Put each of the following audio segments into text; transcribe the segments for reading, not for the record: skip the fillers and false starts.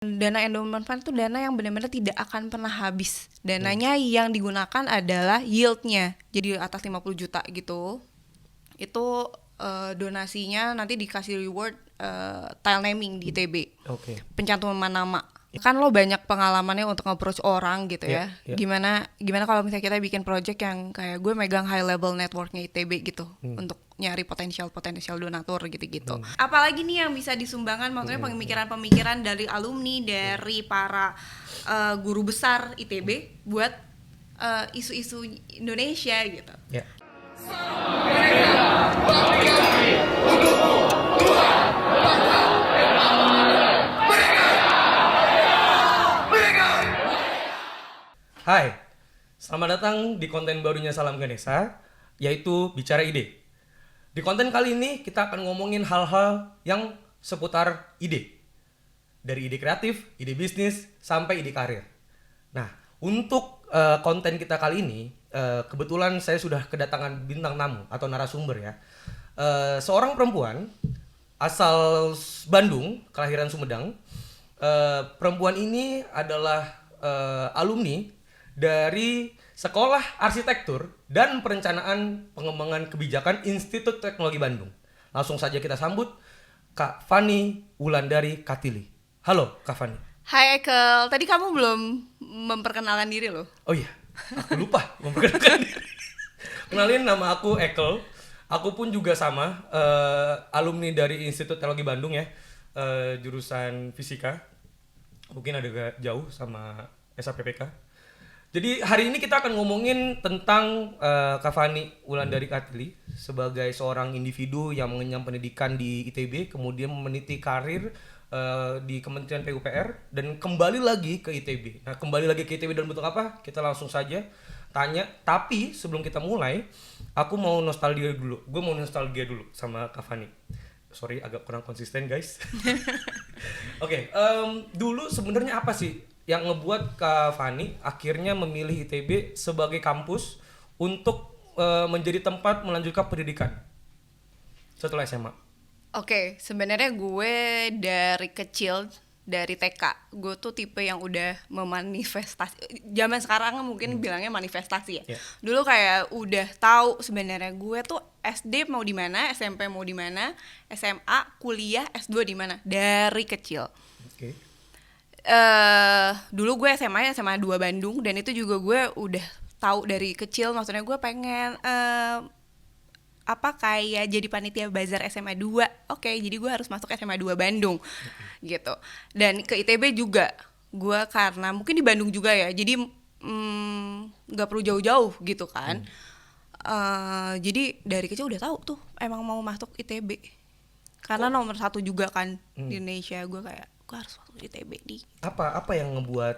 Dana endowment fund itu dana yang benar-benar tidak akan pernah habis. Dananya yang digunakan adalah yield-nya. Jadi atas 50 juta gitu. Itu donasinya nanti dikasih reward tile naming di ITB. Oke. Pencantuman nama. Kan lo banyak pengalamannya untuk nge-approach orang gitu ya. Yeah. Gimana kalau misalnya kita bikin project yang kayak gue megang high level networknya ITB gitu untuk nyari potensial donatur gitu-gitu. Apalagi nih yang bisa disumbangkan, maksudnya pemikiran-pemikiran dari alumni, dari para guru besar ITB buat isu-isu Indonesia gitu. Ya. Hai, selamat datang di konten barunya Salam Ganesha, yaitu Bicara Ide. Di konten kali ini kita akan ngomongin hal-hal yang seputar ide. Dari ide kreatif, ide bisnis, sampai ide karir. Nah, untuk konten kita kali ini, kebetulan saya sudah kedatangan bintang tamu atau narasumber ya. Seorang perempuan asal Bandung, kelahiran Sumedang. Perempuan ini adalah alumni dari Sekolah Arsitektur dan Perencanaan Pengembangan Kebijakan Institut Teknologi Bandung. Langsung saja kita sambut Kak Fani Wulandari Katili. Halo Kak Fani. Hai Ekel, tadi kamu belum memperkenalkan diri loh. Oh iya, aku lupa memperkenalkan diri. Kenalin, nama aku Ekel. Aku pun juga sama, alumni dari Institut Teknologi Bandung ya, jurusan Fisika. Mungkin agak jauh sama SAPPK. Jadi hari ini kita akan ngomongin tentang Kak Fani Wulandari Katili sebagai seorang individu yang mengenyam pendidikan di ITB, kemudian meniti karir di Kementerian PUPR dan kembali lagi ke ITB. Nah, kembali lagi ke ITB dalam bentuk apa? Kita langsung saja tanya. Tapi sebelum kita mulai, aku mau nostalgia dulu. Gue mau nostalgia dulu sama Kak Fani. Sorry, agak kurang konsisten guys. Oke, dulu sebenarnya apa sih yang ngebuat Kak Fani akhirnya memilih ITB sebagai kampus untuk menjadi tempat melanjutkan pendidikan setelah SMA? Oke, sebenarnya gue dari kecil, dari TK, gue tuh tipe yang udah memanifestasi. Zaman sekarang mungkin bilangnya manifestasi ya. Yeah. Dulu kayak udah tahu sebenarnya gue tuh SD mau di mana, SMP mau di mana, SMA, kuliah, S2 di mana dari kecil. Oke. Dulu gue SMA 2 Bandung, dan itu juga gue udah tahu dari kecil, maksudnya gue pengen kayak jadi panitia bazar SMA 2. Oke, jadi gue harus masuk SMA 2 Bandung. Gitu. Dan ke ITB juga. Gue karena mungkin di Bandung juga ya. Jadi gak perlu jauh-jauh gitu kan. Jadi dari kecil udah tahu tuh emang mau masuk ITB. Karena nomor 1 juga kan di Indonesia. Gue kayak gue harus masuk ITB nih. Apa yang ngebuat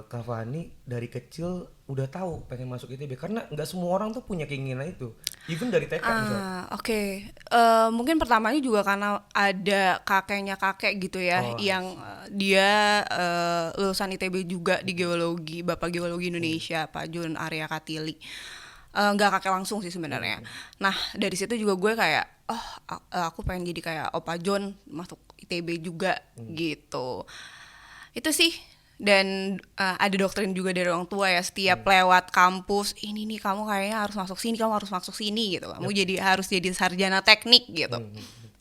Kak Fani dari kecil udah tahu pengen masuk ITB? Karena nggak semua orang tuh punya keinginan itu, even dari TK misalnya. Oke. Mungkin pertamanya juga karena ada kakek gitu ya, yang dia lulusan ITB juga di geologi, Bapak Geologi Indonesia, Pak Jun Arya Katili. Nggak kakek langsung sih sebenarnya. Nah, dari situ juga gue kayak aku pengen jadi kayak Opa John, masuk ITB juga gitu. Itu sih. Dan ada doktrin juga dari orang tua ya, setiap lewat kampus, ini nih kamu kayaknya harus masuk sini, kamu harus masuk sini gitu. Kamu harus jadi sarjana teknik gitu.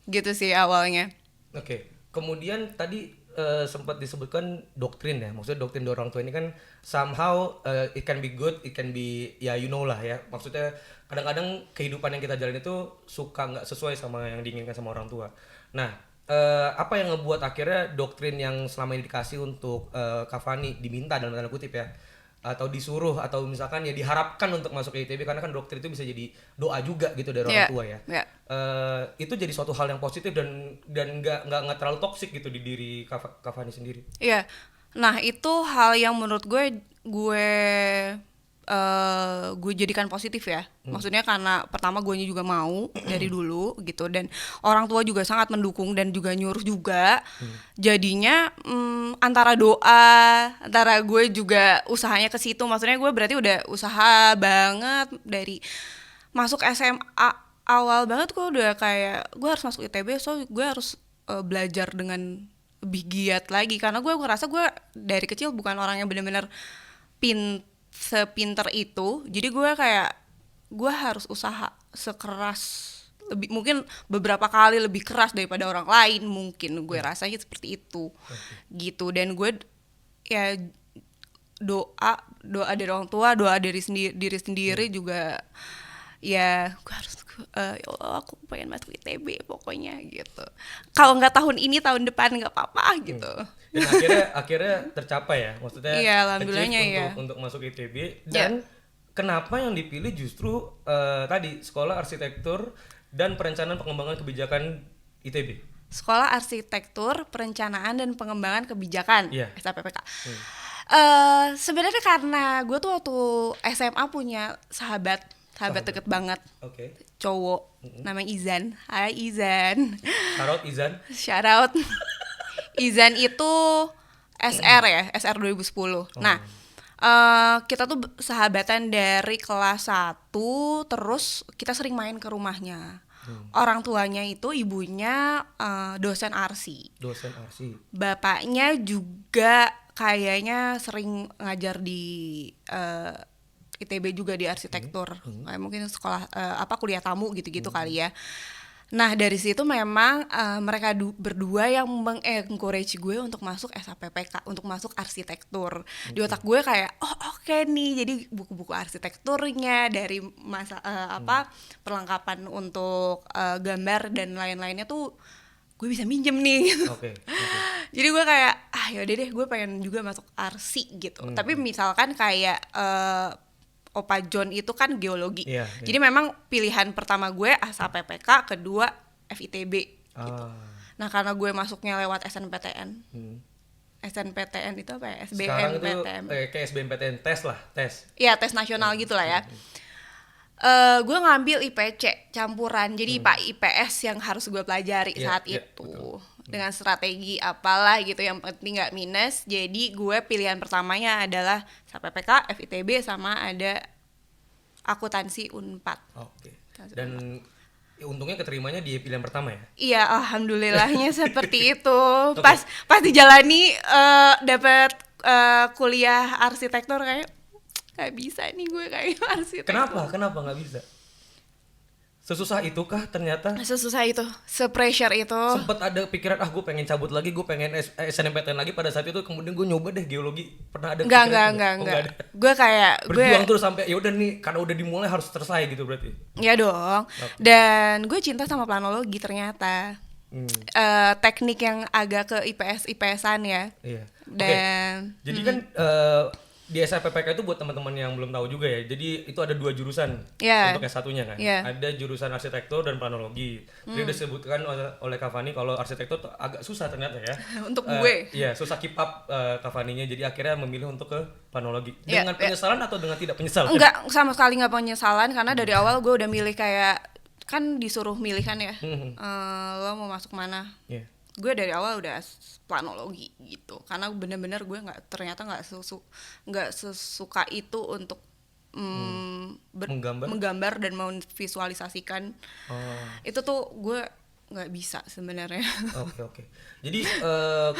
Gitu sih awalnya. Oke. Kemudian tadi sempat disebutkan doktrin ya. Maksudnya doktrin dari orang tua ini kan somehow it can be good, it can be ya you know lah ya. Maksudnya kadang-kadang kehidupan yang kita jalani itu suka nggak sesuai sama yang diinginkan sama orang tua. Nah, apa yang ngebuat akhirnya doktrin yang selama ini dikasih untuk Kak Fani diminta dalam tanda kutip ya, atau disuruh atau misalkan ya diharapkan untuk masuk ke ITB, karena kan doktrin itu bisa jadi doa juga gitu dari orang tua ya. Itu jadi suatu hal yang positif dan nggak terlalu toksik gitu di diri Kak Fani sendiri. Iya. Nah, itu hal yang menurut gue jadikan positif ya. Maksudnya karena pertama gue juga mau dari dulu gitu, dan orang tua juga sangat mendukung dan juga nyuruh juga. Jadinya antara doa, antara gue juga usahanya ke situ. Maksudnya gue berarti udah usaha banget dari masuk SMA awal banget. Gue udah kayak gue harus masuk ITB, so gue harus belajar dengan lebih giat lagi, karena gue ngerasa gue dari kecil bukan orang yang benar-benar sepinter itu. Jadi gue kayak gue harus usaha sekeras, lebih mungkin beberapa kali lebih keras daripada orang lain, mungkin gue rasanya seperti itu. Gitu. Dan gue ya doa dari orang tua, doa dari diri sendiri juga, ya gue harus ya Allah aku pengen masuk ITB pokoknya gitu. Kalau nggak tahun ini tahun depan nggak apa-apa gitu. Dan akhirnya tercapai ya, maksudnya Iya, alhamdulillahnya achieve ya. untuk masuk ITB. Dan kenapa yang dipilih justru tadi sekolah arsitektur dan perencanaan pengembangan kebijakan ITB? Sekolah Arsitektur, Perencanaan dan Pengembangan Kebijakan, SAPPK. Sebenarnya karena gue tuh waktu SMA punya sahabat deket banget, cowok, namanya Izan. Hai Izan. Shoutout Izan. Shoutout. Izan itu SR ya, SR 2010. Nah, kita tuh sahabatan dari kelas 1, terus kita sering main ke rumahnya. Orang tuanya itu ibunya dosen arsi. Bapaknya juga kayaknya sering ngajar di ITB juga di arsitektur. Kayak mungkin sekolah kuliah tamu gitu-gitu kali ya. Nah, dari situ memang mereka berdua yang mengencourage gue untuk masuk SAPPK, untuk masuk arsitektur. Di otak gue kayak, oke nih, jadi buku-buku arsitekturnya, dari perlengkapan untuk gambar dan lain-lainnya tuh gue bisa minjem nih gitu. Jadi gue kayak, yaudah deh, gue pengen juga masuk arsi gitu. Tapi misalkan kayak Opa John itu kan geologi. Jadi memang pilihan pertama gue SAPPK, kedua FITB gitu. Nah, karena gue masuknya lewat SNPTN. SNPTN itu apa ya? SBMPTN. Kayak SBMPTN, tes. Iya, tes nasional gitu lah ya. Gue ngambil IPC campuran. Jadi IPA IPS yang harus gue pelajari saat itu. Betul. Dengan strategi apalah gitu, yang penting gak minus. Jadi gue pilihan pertamanya adalah SAPPK, FITB, sama ada akuntansi Unpad. Dan untungnya keterimanya di pilihan pertama ya? Iya, alhamdulillahnya seperti itu. Pas dijalani dapat kuliah arsitektur, kayak gak bisa nih gue kayak arsitektur. Kenapa gak bisa? Sesusah itukah ternyata? Sesusah itu, se-pressure itu. Sempet ada pikiran, gue pengen cabut lagi, gue pengen SNMPTN lagi pada saat itu, kemudian gue nyoba deh geologi. Pernah ada pikiran? Enggak. Gue kayak berjuang terus sampai ya udah nih, karena udah dimulai harus selesai gitu berarti. Ya dong. Dan gue cinta sama planologi ternyata. Teknik yang agak ke IPS-IPSan ya. Iya. Dan jadi kan di SAPPK itu buat teman-teman yang belum tahu juga ya. Jadi itu ada 2 jurusan untuk S1-nya kan. Ada jurusan arsitektur dan planologi. Jadi udah disebutkan oleh Kavani kalau arsitektur tuh agak susah ternyata ya. Untuk gue. Iya, susah keep up Kavaninya. Jadi akhirnya memilih untuk ke planologi. Dengan penyesalan atau dengan tidak penyesalan? Enggak, sama sekali enggak penyesalan, karena dari awal gue udah milih, kayak kan disuruh milih kan ya. Lo mau masuk mana? Gue dari awal udah planologi gitu, karena bener-bener gue ternyata nggak sesuka itu untuk menggambar dan memvisualisasikan. Itu tuh gue nggak bisa sebenarnya. Oke. Jadi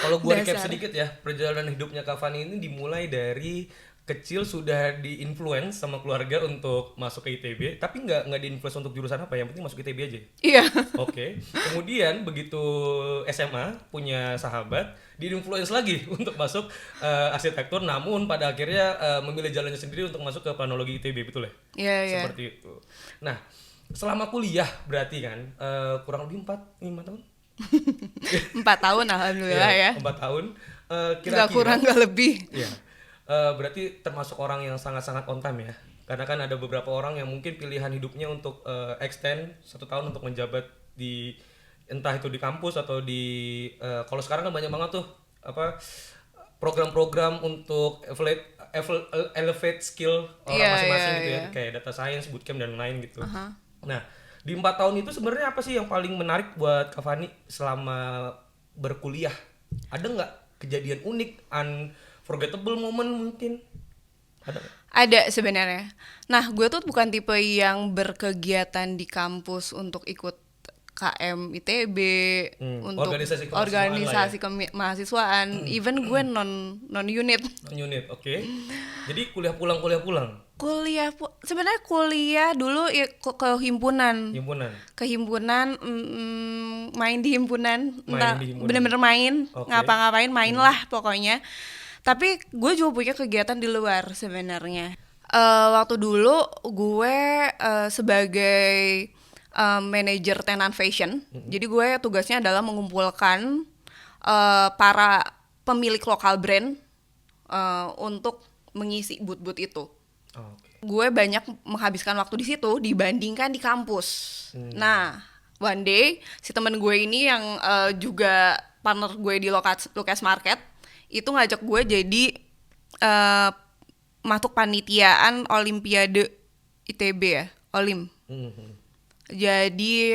kalau gue recap sedikit ya, perjalanan hidupnya Kavani ini dimulai dari kecil sudah di-influence sama keluarga untuk masuk ke ITB, tapi nggak di-influence untuk jurusan apa, yang penting masuk ITB aja. Iya. Kemudian begitu SMA punya sahabat, di-influence lagi untuk masuk arsitektur, namun pada akhirnya memilih jalannya sendiri untuk masuk ke planologi ITB, betul ya? Iya. Seperti itu. Nah, selama kuliah berarti kan kurang lebih 5 tahun? 4 tahun alhamdulillah ya. 4 tahun. Kira-kira nggak kurang nggak lebih. Iya. Berarti termasuk orang yang sangat-sangat on time ya, karena kan ada beberapa orang yang mungkin pilihan hidupnya untuk extend 1 tahun untuk menjabat di entah itu di kampus atau di kalau sekarang kan banyak banget tuh program-program untuk elevate skill orang masing-masing gitu ya, kayak data science, bootcamp dan lain gitu. Nah, di 4 tahun itu sebenarnya apa sih yang paling menarik buat Kavani selama berkuliah? Ada nggak kejadian unik, unforgettable moment mungkin? Ada sebenarnya. Nah, gue tuh bukan tipe yang berkegiatan di kampus untuk ikut KM ITB, untuk Organisasi kemahasiswaan organisasi kemahasiswaan, even gue non unit. Unit, oke. Jadi kuliah pulang. Sebenarnya kuliah dulu ya ke himpunan. Ke himpunan, main di himpunan, bener-bener main, ngapa-ngapain main lah pokoknya. Tapi gue juga punya kegiatan di luar sebenarnya. Waktu dulu gue sebagai manajer tenan fashion, jadi gue tugasnya adalah mengumpulkan para pemilik lokal brand untuk mengisi booth-booth itu. Gue banyak menghabiskan waktu di situ dibandingkan di kampus. Nah, one day si temen gue ini yang juga partner gue di Lukas Market itu ngajak gue jadi masuk panitiaan Olimpiade ITB ya, Olim. Jadi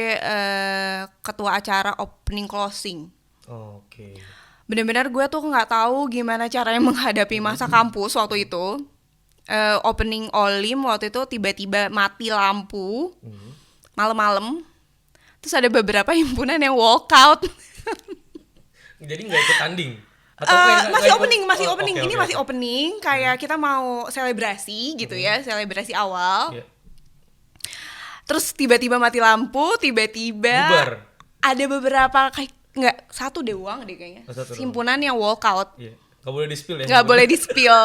ketua acara opening closing. Benar-benar gue tuh nggak tahu gimana caranya menghadapi masa kampus waktu itu. Opening Olim waktu itu tiba-tiba mati lampu malam-malam. Terus ada beberapa himpunan yang walkout. Jadi nggak ikut tanding? Masih opening. Ini masih opening. Kayak kita mau selebrasi gitu ya, selebrasi awal. Terus tiba-tiba mati lampu, tiba-tiba bubar. Ada beberapa kayak nggak satu doang deh kayaknya. Himpunan yang walkout. Nggak boleh di-spill ya? Nggak boleh di-spill.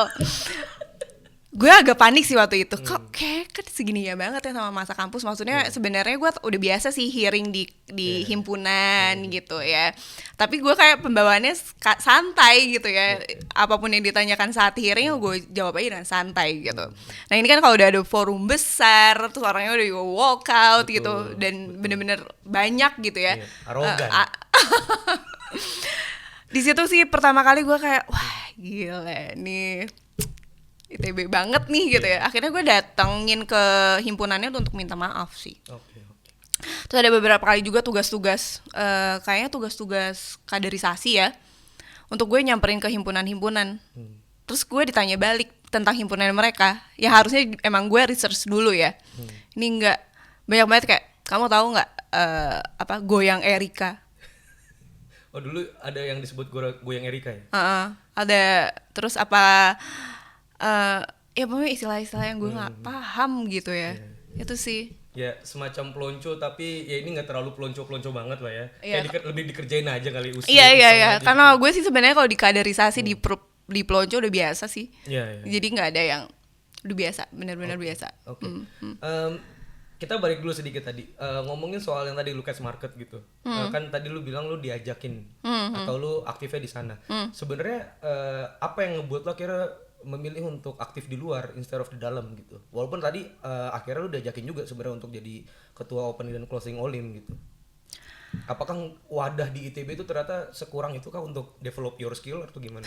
Gue agak panik sih waktu itu. Kok kayak kan segininya banget ya sama masa kampus. Maksudnya sebenarnya gue udah biasa sih hearing di himpunan gitu ya. Tapi gue kayak pembawaannya santai gitu ya. Apapun yang ditanyakan saat hearing gue jawab aja dengan santai gitu. Nah ini kan kalau udah ada forum besar, terus orangnya udah walk out gitu. Dan bener-bener banyak gitu ya. Arogan. Di situ sih pertama kali gue kayak wah gila nih ITB banget nih gitu ya. Akhirnya gue datengin ke himpunannya untuk minta maaf sih. Terus ada beberapa kali juga tugas-tugas kayaknya tugas-tugas kaderisasi ya, untuk gue nyamperin ke himpunan-himpunan. Terus gue ditanya balik tentang himpunan mereka. Ya harusnya emang gue research dulu ya. Ini enggak, banyak banget kayak kamu tahu nggak Goyang Erika. Oh dulu ada yang disebut Goyang Erika ya? Ada. Terus ya pokoknya istilah-istilah yang gue nggak paham gitu ya. Itu sih. Ya semacam pelonco, tapi ya ini nggak terlalu pelonco banget lah ya. Kayak lebih dikerjain aja kali usia. Iya. Karena gue sih sebenarnya kalau di kaderisasi di pelonco udah biasa sih. Jadi nggak ada yang udah biasa, benar-benar biasa. Kita balik dulu sedikit tadi, ngomongin soal yang tadi Lukas Market gitu. Kan tadi lu bilang lu diajakin atau lu aktifnya di sana. Sebenarnya apa yang ngebuat lo kira memilih untuk aktif di luar instead of di dalam gitu? Walaupun tadi akhirnya lu diajakin juga sebenarnya untuk jadi ketua opening dan closing Olim gitu. Apakah wadah di ITB itu ternyata sekurang itu kah untuk develop your skill atau gimana?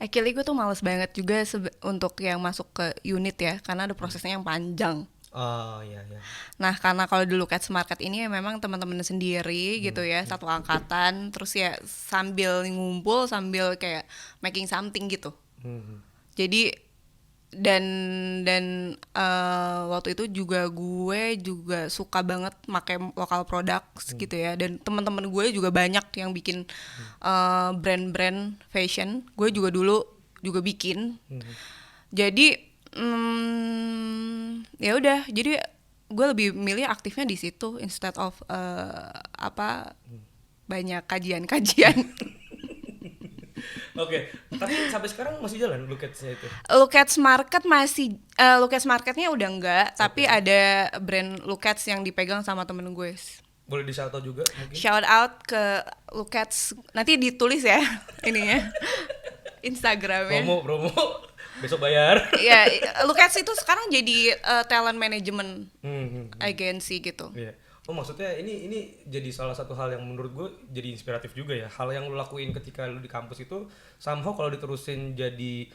Actually gue tuh males banget juga untuk yang masuk ke unit ya, karena ada prosesnya yang panjang. Iya. Nah karena kalau di Lukas Market ini ya memang teman-teman sendiri gitu ya, satu angkatan, terus ya sambil ngumpul sambil kayak making something gitu. Jadi dan waktu itu juga gue juga suka banget pakai lokal products gitu ya, dan teman-teman gue juga banyak yang bikin brand-brand fashion. Gue juga dulu juga bikin. Jadi ya udah, jadi gue lebih milih aktifnya di situ instead of banyak kajian-kajian. Oke, tapi sampai sekarang masih jalan Lukas-nya itu? Lukas Market masih, Lukas Marketnya udah enggak, tapi ada brand Lukas yang dipegang sama temen gue. Boleh di shout out juga mungkin? Shout out ke Lukas, nanti ditulis ya ininya, Instagramnya. Promo, besok bayar. Ya, Lukas itu sekarang jadi talent management agency gitu. Yeah. Oh maksudnya ini jadi salah satu hal yang menurut gue jadi inspiratif juga ya. Hal yang lu lakuin ketika lu di kampus itu somehow kalau diterusin jadi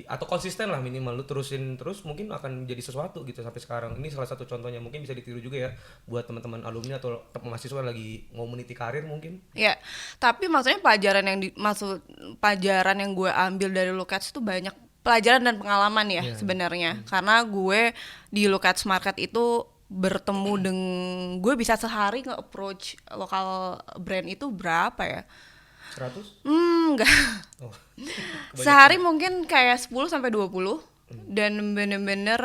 atau konsisten lah minimal lu terusin terus mungkin akan jadi sesuatu gitu sampai sekarang. Ini salah satu contohnya, mungkin bisa ditiru juga ya buat teman-teman alumni atau mahasiswa lagi community karir mungkin. Ya, tapi maksudnya pelajaran yang gue ambil dari Lukas itu banyak pelajaran dan pengalaman ya sebenarnya. Karena gue di Lukas Market itu bertemu dengan gue bisa sehari nge-approach lokal brand itu berapa ya? 100? Enggak. Oh. Sehari mungkin kayak 10 sampai 20 dan bener-bener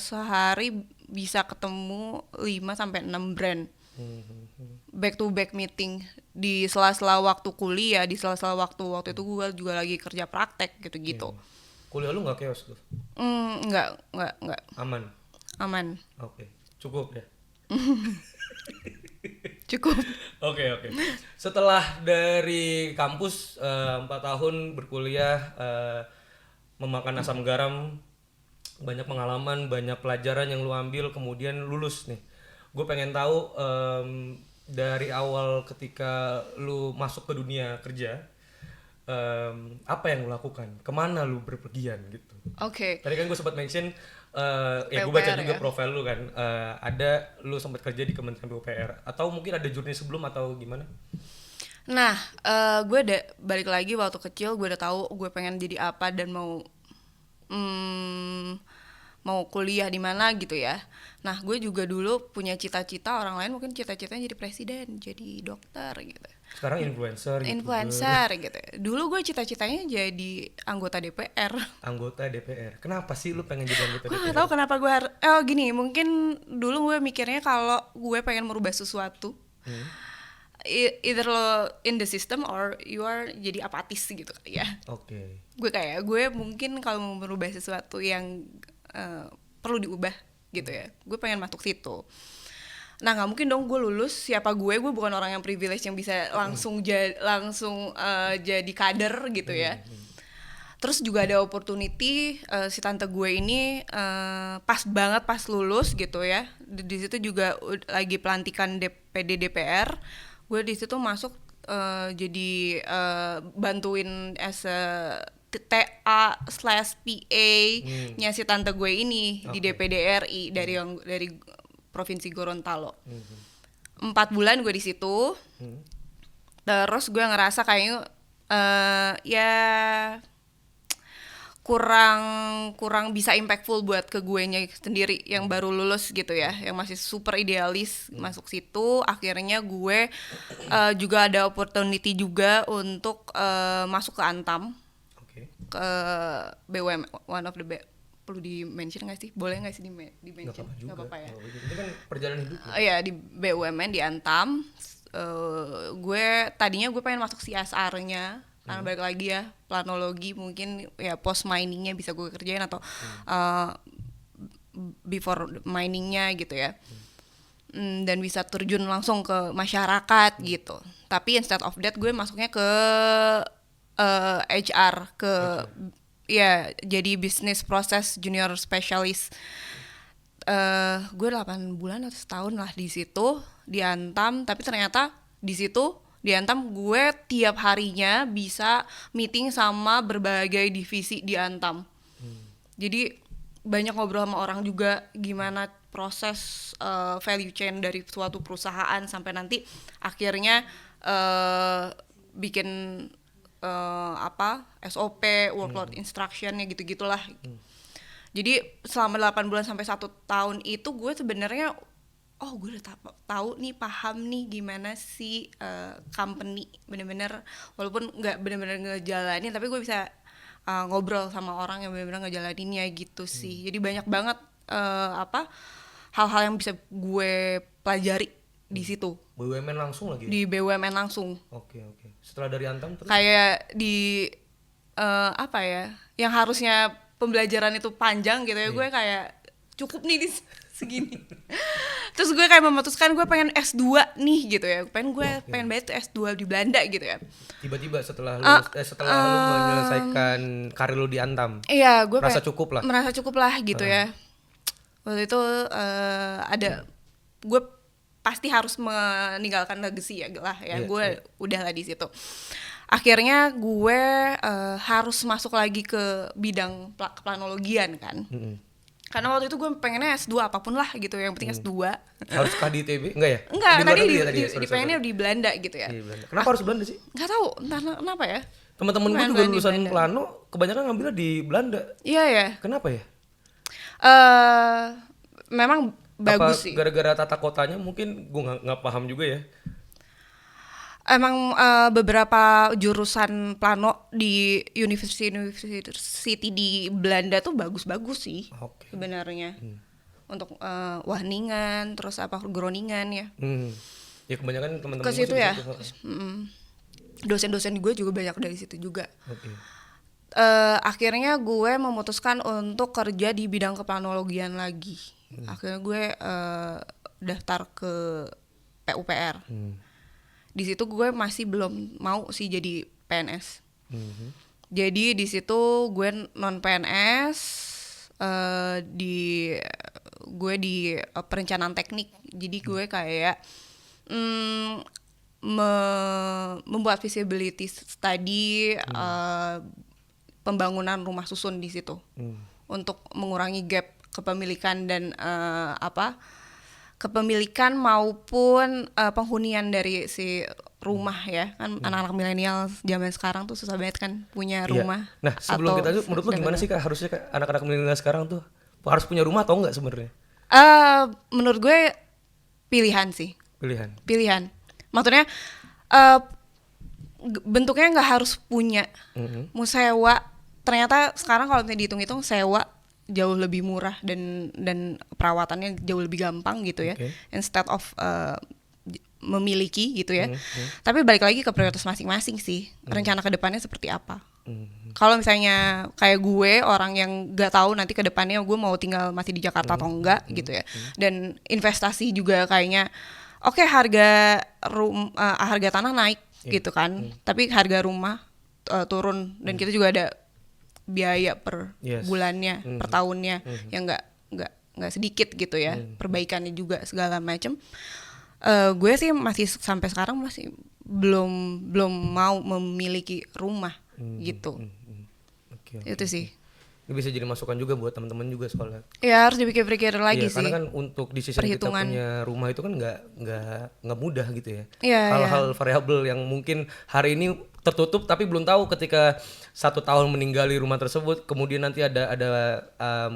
sehari bisa ketemu 5 sampai 6 brand. Back to back meeting di sela-sela waktu kuliah, di sela-sela waktu itu gue juga lagi kerja praktek gitu-gitu. Kuliah lu nggak chaos tuh? Enggak. Aman? Aman. Oke. Cukup ya? Cukup. Oke. Setelah dari kampus 4 tahun berkuliah, memakan asam garam, banyak pengalaman, banyak pelajaran yang lu ambil, kemudian lulus nih. Gue pengen tahu dari awal ketika lu masuk ke dunia kerja, apa yang lu lakukan? Kemana lu berpergian gitu? Oke. Tadi kan gue sempat mention, ya gue baca PUPR juga ya? profil lu kan, ada lu sempat kerja di Kementerian PUPR, atau mungkin ada journey sebelum atau gimana? Nah, gue udah balik lagi waktu kecil gue udah tahu gue pengen jadi apa dan mau kuliah di mana gitu ya. Nah, gue juga dulu punya cita-cita, orang lain mungkin cita-citanya jadi presiden, jadi dokter gitu. Sekarang influencer, Influencer gitu. Dulu gue cita-citanya jadi anggota DPR. anggota DPR. Kenapa sih lu pengen jadi anggota Gue DPR? gak tahu kenapa gue gini, mungkin dulu gue mikirnya kalau gue pengen merubah sesuatu, either lo in the system or you are jadi apatis gitu ya. Oke. Gue mungkin kalau mau merubah sesuatu yang perlu diubah gitu ya, gue pengen masuk situ. Nah, nggak mungkin dong gue lulus, siapa gue bukan orang yang privilege yang bisa langsung jadi kader gitu ya. Terus juga ada opportunity, si tante gue ini pas banget pas lulus gitu ya. Di situ juga lagi pelantikan DPD DPR. Gue di situ masuk jadi bantuin as a TA/PA-nya si tante gue ini di DPD RI dari Provinsi Gorontalo. 4 bulan gue di situ. Terus gue ngerasa kayaknya ya kurang bisa impactful buat ke guenya sendiri yang baru lulus gitu ya, yang masih super idealis masuk situ. Akhirnya gue juga ada opportunity juga untuk masuk ke Antam, ke BUMN, one of the perlu di mention nggak sih? Boleh nggak sih di mention? Nggak apa-apa ya. Itu kan perjalanan hidup. Iya, di BUMN di Antam. Gue tadinya gue pengen masuk CSR-nya karena balik lagi ya, planologi mungkin ya post miningnya bisa gue kerjain atau before miningnya gitu ya. Dan bisa terjun langsung ke masyarakat gitu. Tapi instead of that gue masuknya ke HR, ya jadi business process junior specialist. Gue 8 bulan atau setahun lah di situ di Antam, tapi ternyata di situ di Antam gue tiap harinya bisa meeting sama berbagai divisi di Antam. Jadi banyak ngobrol sama orang juga gimana proses value chain dari suatu perusahaan sampai nanti akhirnya bikin SOP, workload instruction-nya gitu-gitulah. Jadi selama 8 bulan sampai 1 tahun itu gue sebenarnya gue udah tahu nih, paham nih gimana sih company bener-bener, walaupun nggak bener-bener ngejalanin, tapi gue bisa ngobrol sama orang yang bener-bener ngejalaninnya gitu sih. Jadi banyak banget hal-hal yang bisa gue pelajari di situ. BUMN langsung lagi? Di BUMN langsung. Oke. Setelah dari Antam terus? Kayak di yang harusnya pembelajaran itu panjang gitu ya, gue kayak cukup nih di segini. Terus gue kayak memutuskan gue pengen S2 nih gitu ya. Pengen banget tuh S2 di Belanda gitu ya. Tiba-tiba setelah lu menyelesaikan karir lu di Antam. Iya, gue merasa cukup lah gitu ya. Waktu itu gue pasti harus meninggalkan legacy lah ya. Gue udah lah di situ. Akhirnya gue harus masuk lagi ke bidang planologian kan. Karena waktu itu gue pengennya S2 apapun lah gitu, yang penting S2. Harus di ITB? Enggak ya? Enggak, tadi pengennya di Belanda gitu ya. Kenapa harus Belanda sih? Enggak tahu, entah kenapa ya. Teman-teman gue juga lulusan plano, kebanyakan ngambilnya di Belanda. Iya ya. Kenapa ya? Memang Apa bagus sih. gara-gara tata kotanya mungkin gue nggak paham juga ya. Emang beberapa jurusan plano di university di Belanda tuh bagus-bagus sih Oke. sebenarnya. Untuk Wageningen, terus apa Groningen ya. Ya kebanyakan teman-teman Ke gue situ sih di ya. situ. Dosen-dosen gue juga banyak dari situ juga. Oke. Akhirnya gue memutuskan untuk kerja di bidang keplanologian lagi. Akhirnya gue daftar ke PUPR. Di situ gue masih belum mau sih jadi PNS. Jadi di situ gue non PNS, gue di perencanaan teknik. Jadi gue kayak membuat feasibility study pembangunan rumah susun di situ untuk mengurangi gap kepemilikan dan kepemilikan maupun penghunian dari si rumah ya kan. Anak-anak milenial zaman sekarang tuh susah banget kan punya rumah. Iya. Nah sebelum kita tuh menurut lu gimana sih Kak, harusnya Kak, anak-anak milenial sekarang tuh harus punya rumah atau enggak sebenarnya? Menurut gue pilihan sih. Pilihan. Maksudnya bentuknya nggak harus punya. Mau sewa. Ternyata sekarang kalau misalnya dihitung-hitung sewa jauh lebih murah dan perawatannya jauh lebih gampang gitu ya. Instead of memiliki gitu ya. Tapi balik lagi ke prioritas masing-masing sih. Rencana kedepannya seperti apa. Kalau misalnya kayak gue orang yang nggak tahu nanti kedepannya gue mau tinggal masih di Jakarta atau enggak gitu ya. Dan investasi juga kayaknya oke, harga tanah naik gitu kan. Tapi harga rumah turun dan kita juga ada biaya per bulannya, per tahunnya yang nggak sedikit gitu ya. Perbaikannya juga segala macam. Gue sih masih sampai sekarang masih belum mau memiliki rumah gitu. Itu sih. Ini bisa jadi masukan juga buat teman-teman juga soalnya. Ya harus dipikir-pikir lagi sih. Karena kan untuk decision kita punya rumah itu kan nggak mudah gitu ya. Hal-hal variabel yang mungkin hari ini tertutup tapi belum tahu ketika 1 tahun meninggali rumah tersebut, kemudian nanti ada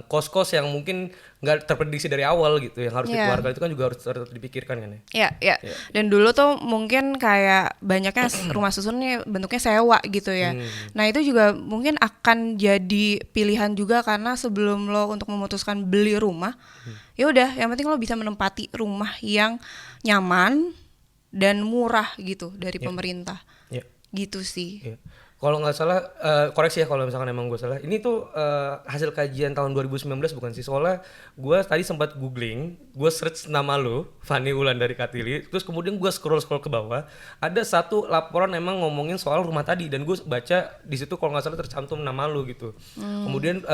kos-kos yang mungkin nggak terprediksi dari awal gitu yang harus dikeluarkan, itu kan juga harus dipikirkan kan ya. Iya. Dan dulu tuh mungkin kayak banyaknya rumah susunnya bentuknya sewa gitu ya. Nah itu juga mungkin akan jadi pilihan juga karena sebelum lo untuk memutuskan beli rumah, ya udah yang penting lo bisa menempati rumah yang nyaman dan murah gitu dari pemerintah. Gitu sih. Kalau nggak salah, koreksi ya kalau misalkan emang gue salah. Ini tuh hasil kajian tahun 2019 bukan sih? Soalnya gue tadi sempat googling, gue search nama lo, Fanny Wulandari Katili. Terus kemudian gue scroll ke bawah, ada satu laporan emang ngomongin soal rumah tadi dan gue baca di situ kalau nggak salah tercantum nama lo gitu. Kemudian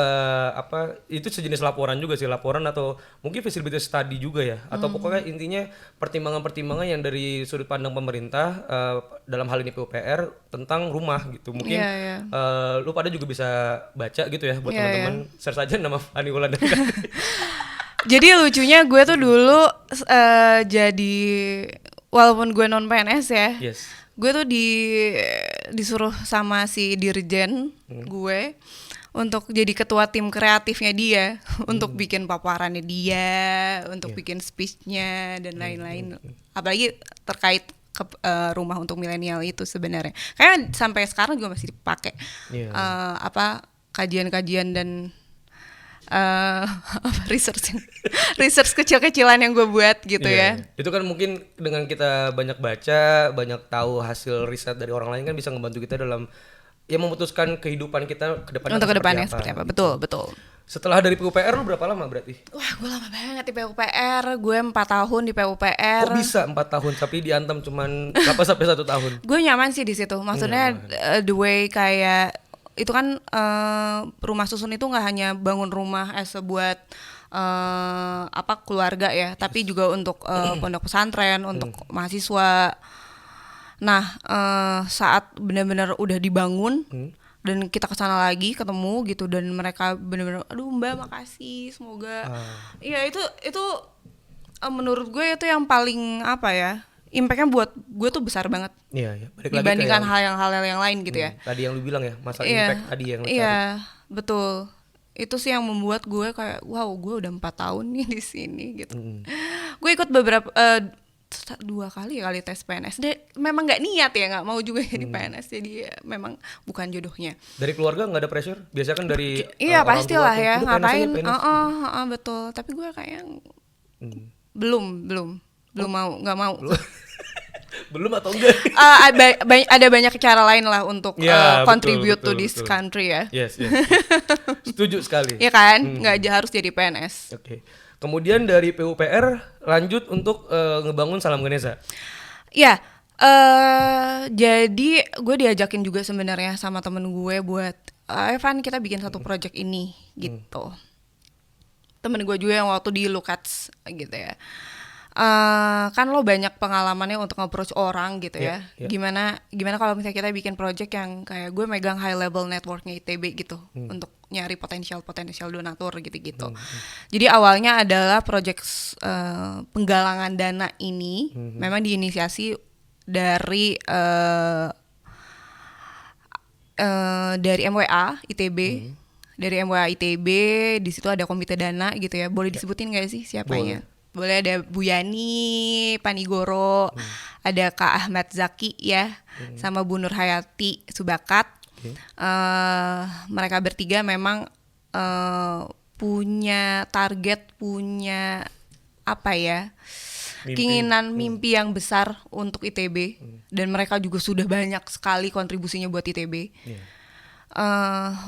itu sejenis laporan juga sih, laporan atau mungkin feasibility study juga ya. Atau pokoknya intinya pertimbangan-pertimbangan yang dari sudut pandang pemerintah dalam hal ini PUPR tentang rumah gitu. Mungkin lu pada juga bisa baca gitu ya buat teman-teman. Search aja nama Fanny Wulandari. Jadi lucunya gue tuh dulu jadi walaupun gue non PNS ya, gue tuh disuruh sama si dirjen gue untuk jadi ketua tim kreatifnya dia, untuk bikin paparannya dia, untuk bikin speechnya dan lain-lain. Apalagi terkait rumah untuk milenial itu sebenarnya. Kayaknya sampai sekarang juga masih dipakai kajian-kajian dan research kecil-kecilan yang gue buat gitu ya. Itu kan mungkin dengan kita banyak baca, banyak tahu hasil riset dari orang lain kan bisa ngebantu kita dalam memutuskan kehidupan kita ke depannya. Untuk kedepannya seperti apa? Betul. Setelah dari PUPR lu berapa lama berarti? Wah, gue lama banget di PUPR. Gue 4 tahun di PUPR. Kok bisa 4 tahun tapi diantem cuman berapa sampai 1 tahun? Gue nyaman sih di situ. Maksudnya the way kayak itu kan rumah susun itu nggak hanya bangun rumah buat keluarga ya, tapi juga untuk pondok pesantren, untuk mahasiswa. Nah, saat benar-benar udah dibangun dan kita kesana lagi ketemu gitu dan mereka benar-benar, aduh Mbak makasih, semoga, iya itu menurut gue itu yang paling impactnya buat gue tuh besar banget. Iya. Dibandingkan hal yang lain gitu ya. Tadi yang lu bilang ya, masalah impact tadi yang lu cari. Iya, betul. Itu sih yang membuat gue kayak wow, gue udah 4 tahun nih di sini gitu. Gue ikut beberapa 2 kali tes PNS. Memang nggak niat ya, nggak mau juga jadi PNS. Jadi ya, memang bukan jodohnya. Dari keluarga nggak ada pressure? Biasanya kan dari Iya orang tua pastilah tuh, ya, udah PNS aja, ngapain? PNS. Betul. Tapi gue kayak belum mau, nggak mau. Belum atau enggak? Ada banyak cara lain lah untuk Ya, contribute betul, to this betul. country ya. Yes. Setuju sekali. Iya kan, nggak harus jadi PNS. Oke. Kemudian dari PUPR lanjut untuk ngebangun Salam Ganesha. Ya, jadi gue diajakin juga sebenarnya sama temen gue buat, Evan kita bikin satu project ini gitu. Temen gue juga yang waktu di Lukats gitu ya. Kan lo banyak pengalamannya untuk nge-approach orang gitu ya. Yeah. Gimana kalau misalnya kita bikin project yang kayak gue megang high level networknya ITB gitu untuk nyari potensial donatur gitu-gitu. Jadi awalnya adalah project penggalangan dana ini memang diinisiasi dari MWA ITB. Dari MWA ITB, di situ ada komite dana gitu ya. Boleh disebutin nggak sih siapanya? Boleh, ada Bu Yani Panigoro, ada Kak Ahmad Zaki ya, sama Bu Nur Hayati Subakat. Mereka bertiga memang punya target, punya apa ya, keinginan mimpi yang besar untuk ITB, dan mereka juga sudah banyak sekali kontribusinya buat ITB.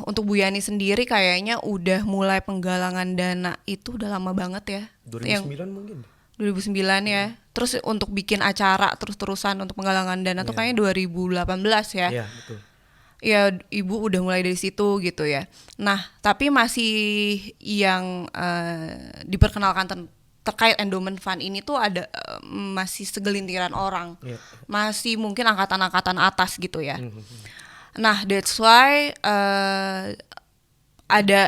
Untuk Bu Yani sendiri kayaknya udah mulai penggalangan dana itu udah lama banget ya. 2009 mungkin. 2009 ya. Terus untuk bikin acara terus-terusan untuk penggalangan dana tuh kayaknya 2018 ya. Iya, betul. Ya Ibu udah mulai dari situ gitu ya. Nah, tapi masih yang diperkenalkan terkait endowment fund ini tuh ada masih segelintiran orang. Masih mungkin angkatan-angkatan atas gitu ya. Nah, that's why ada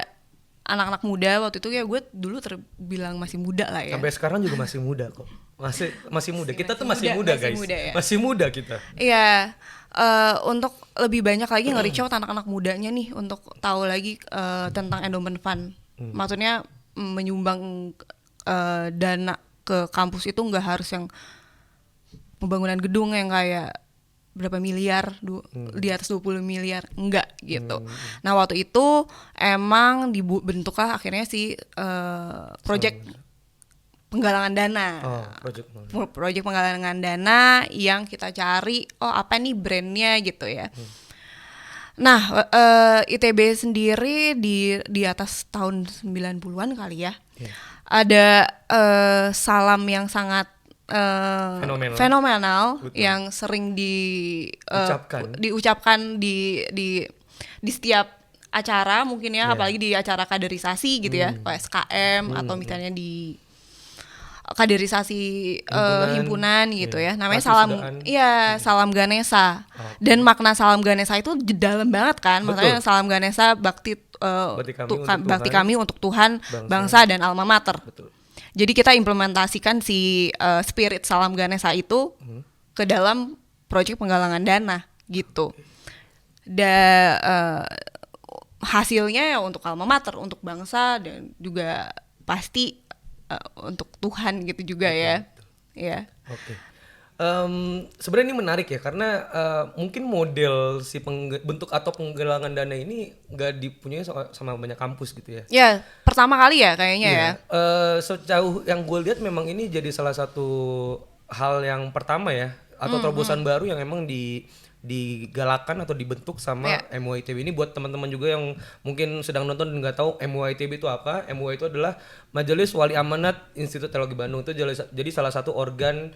anak-anak muda waktu itu ya, gue dulu terbilang masih muda lah ya. Sampai sekarang juga masih muda kok. Masih muda. Kita tuh masih muda guys. Ya? Masih muda kita. Iya. Untuk lebih banyak lagi nge-reach out anak-anak mudanya nih untuk tahu lagi tentang endowment fund. Maksudnya menyumbang dana ke kampus itu nggak harus yang pembangunan gedung yang kayak berapa miliar, di atas 20 miliar, enggak gitu. Nah waktu itu emang dibentuklah akhirnya si project penggalangan dana. Project penggalangan dana yang kita cari, apa nih brandnya gitu ya. Nah ITB sendiri di atas tahun 90-an kali ya. Ada salam yang sangat fenomenal yang sering diucapkan di setiap acara mungkin ya, apalagi di acara kaderisasi gitu ya, SKM atau misalnya di kaderisasi himpunan gitu ya, namanya Salam Ganesha. Dan makna Salam Ganesha itu dalam banget kan. Makanya Salam Ganesha bakti kami untuk Tuhan, bangsa dan alma mater. Betul. Jadi kita implementasikan si spirit Salam Ganesha itu ke dalam proyek penggalangan dana gitu. Dan hasilnya ya untuk alma mater, untuk bangsa, dan juga pasti untuk Tuhan gitu juga ya. Ya. Oke. Sebenarnya ini menarik ya, karena mungkin model si bentuk atau penggalangan dana ini nggak dipunyai sama banyak kampus gitu ya. Ya, pertama kali ya kayaknya ya. Sejauh yang gue lihat memang ini jadi salah satu hal yang pertama ya, atau terobosan baru yang emang digalakan atau dibentuk sama MUITB ini. Buat teman-teman juga yang mungkin sedang nonton dan nggak tahu MUITB itu apa. MUI itu adalah Majelis Wali Amanat Institut Teknologi Bandung. Itu jadi salah satu organ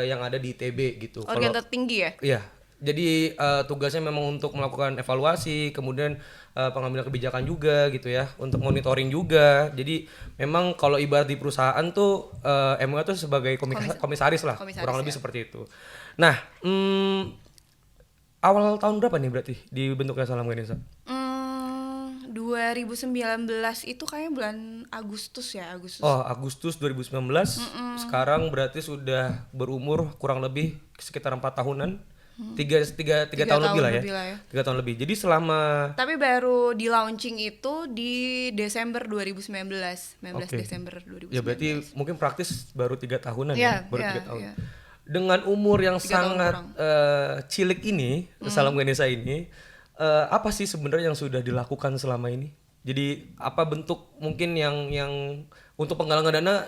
yang ada di ITB gitu. Organ tertinggi ya? Iya. Jadi tugasnya memang untuk melakukan evaluasi, kemudian pengambilan kebijakan juga gitu ya, untuk monitoring juga. Jadi memang kalau ibarat di perusahaan tuh MUI itu sebagai komisaris lah, kurang lebih seperti itu. Nah, awal tahun berapa nih berarti dibentuknya Salam Ganesha? 2019 itu kayaknya bulan Agustus ya, Agustus. Oh, Agustus 2019. Sekarang berarti sudah berumur kurang lebih sekitar 4 tahunan. Tiga tahun lebih lah ya. 3 tahun lebih. Jadi selama Tapi baru di launching itu di Desember 2019, 19 Oke. Desember 2019. Ya berarti mungkin praktis baru 3 tahunan Iya, ya, baru iya, 3 tahun. iya. Dengan umur yang 3 tahun sangat kurang. cilik ini, Salam Ganesha ini, apa sih sebenarnya yang sudah dilakukan selama ini? Jadi apa bentuk mungkin yang untuk penggalangan dana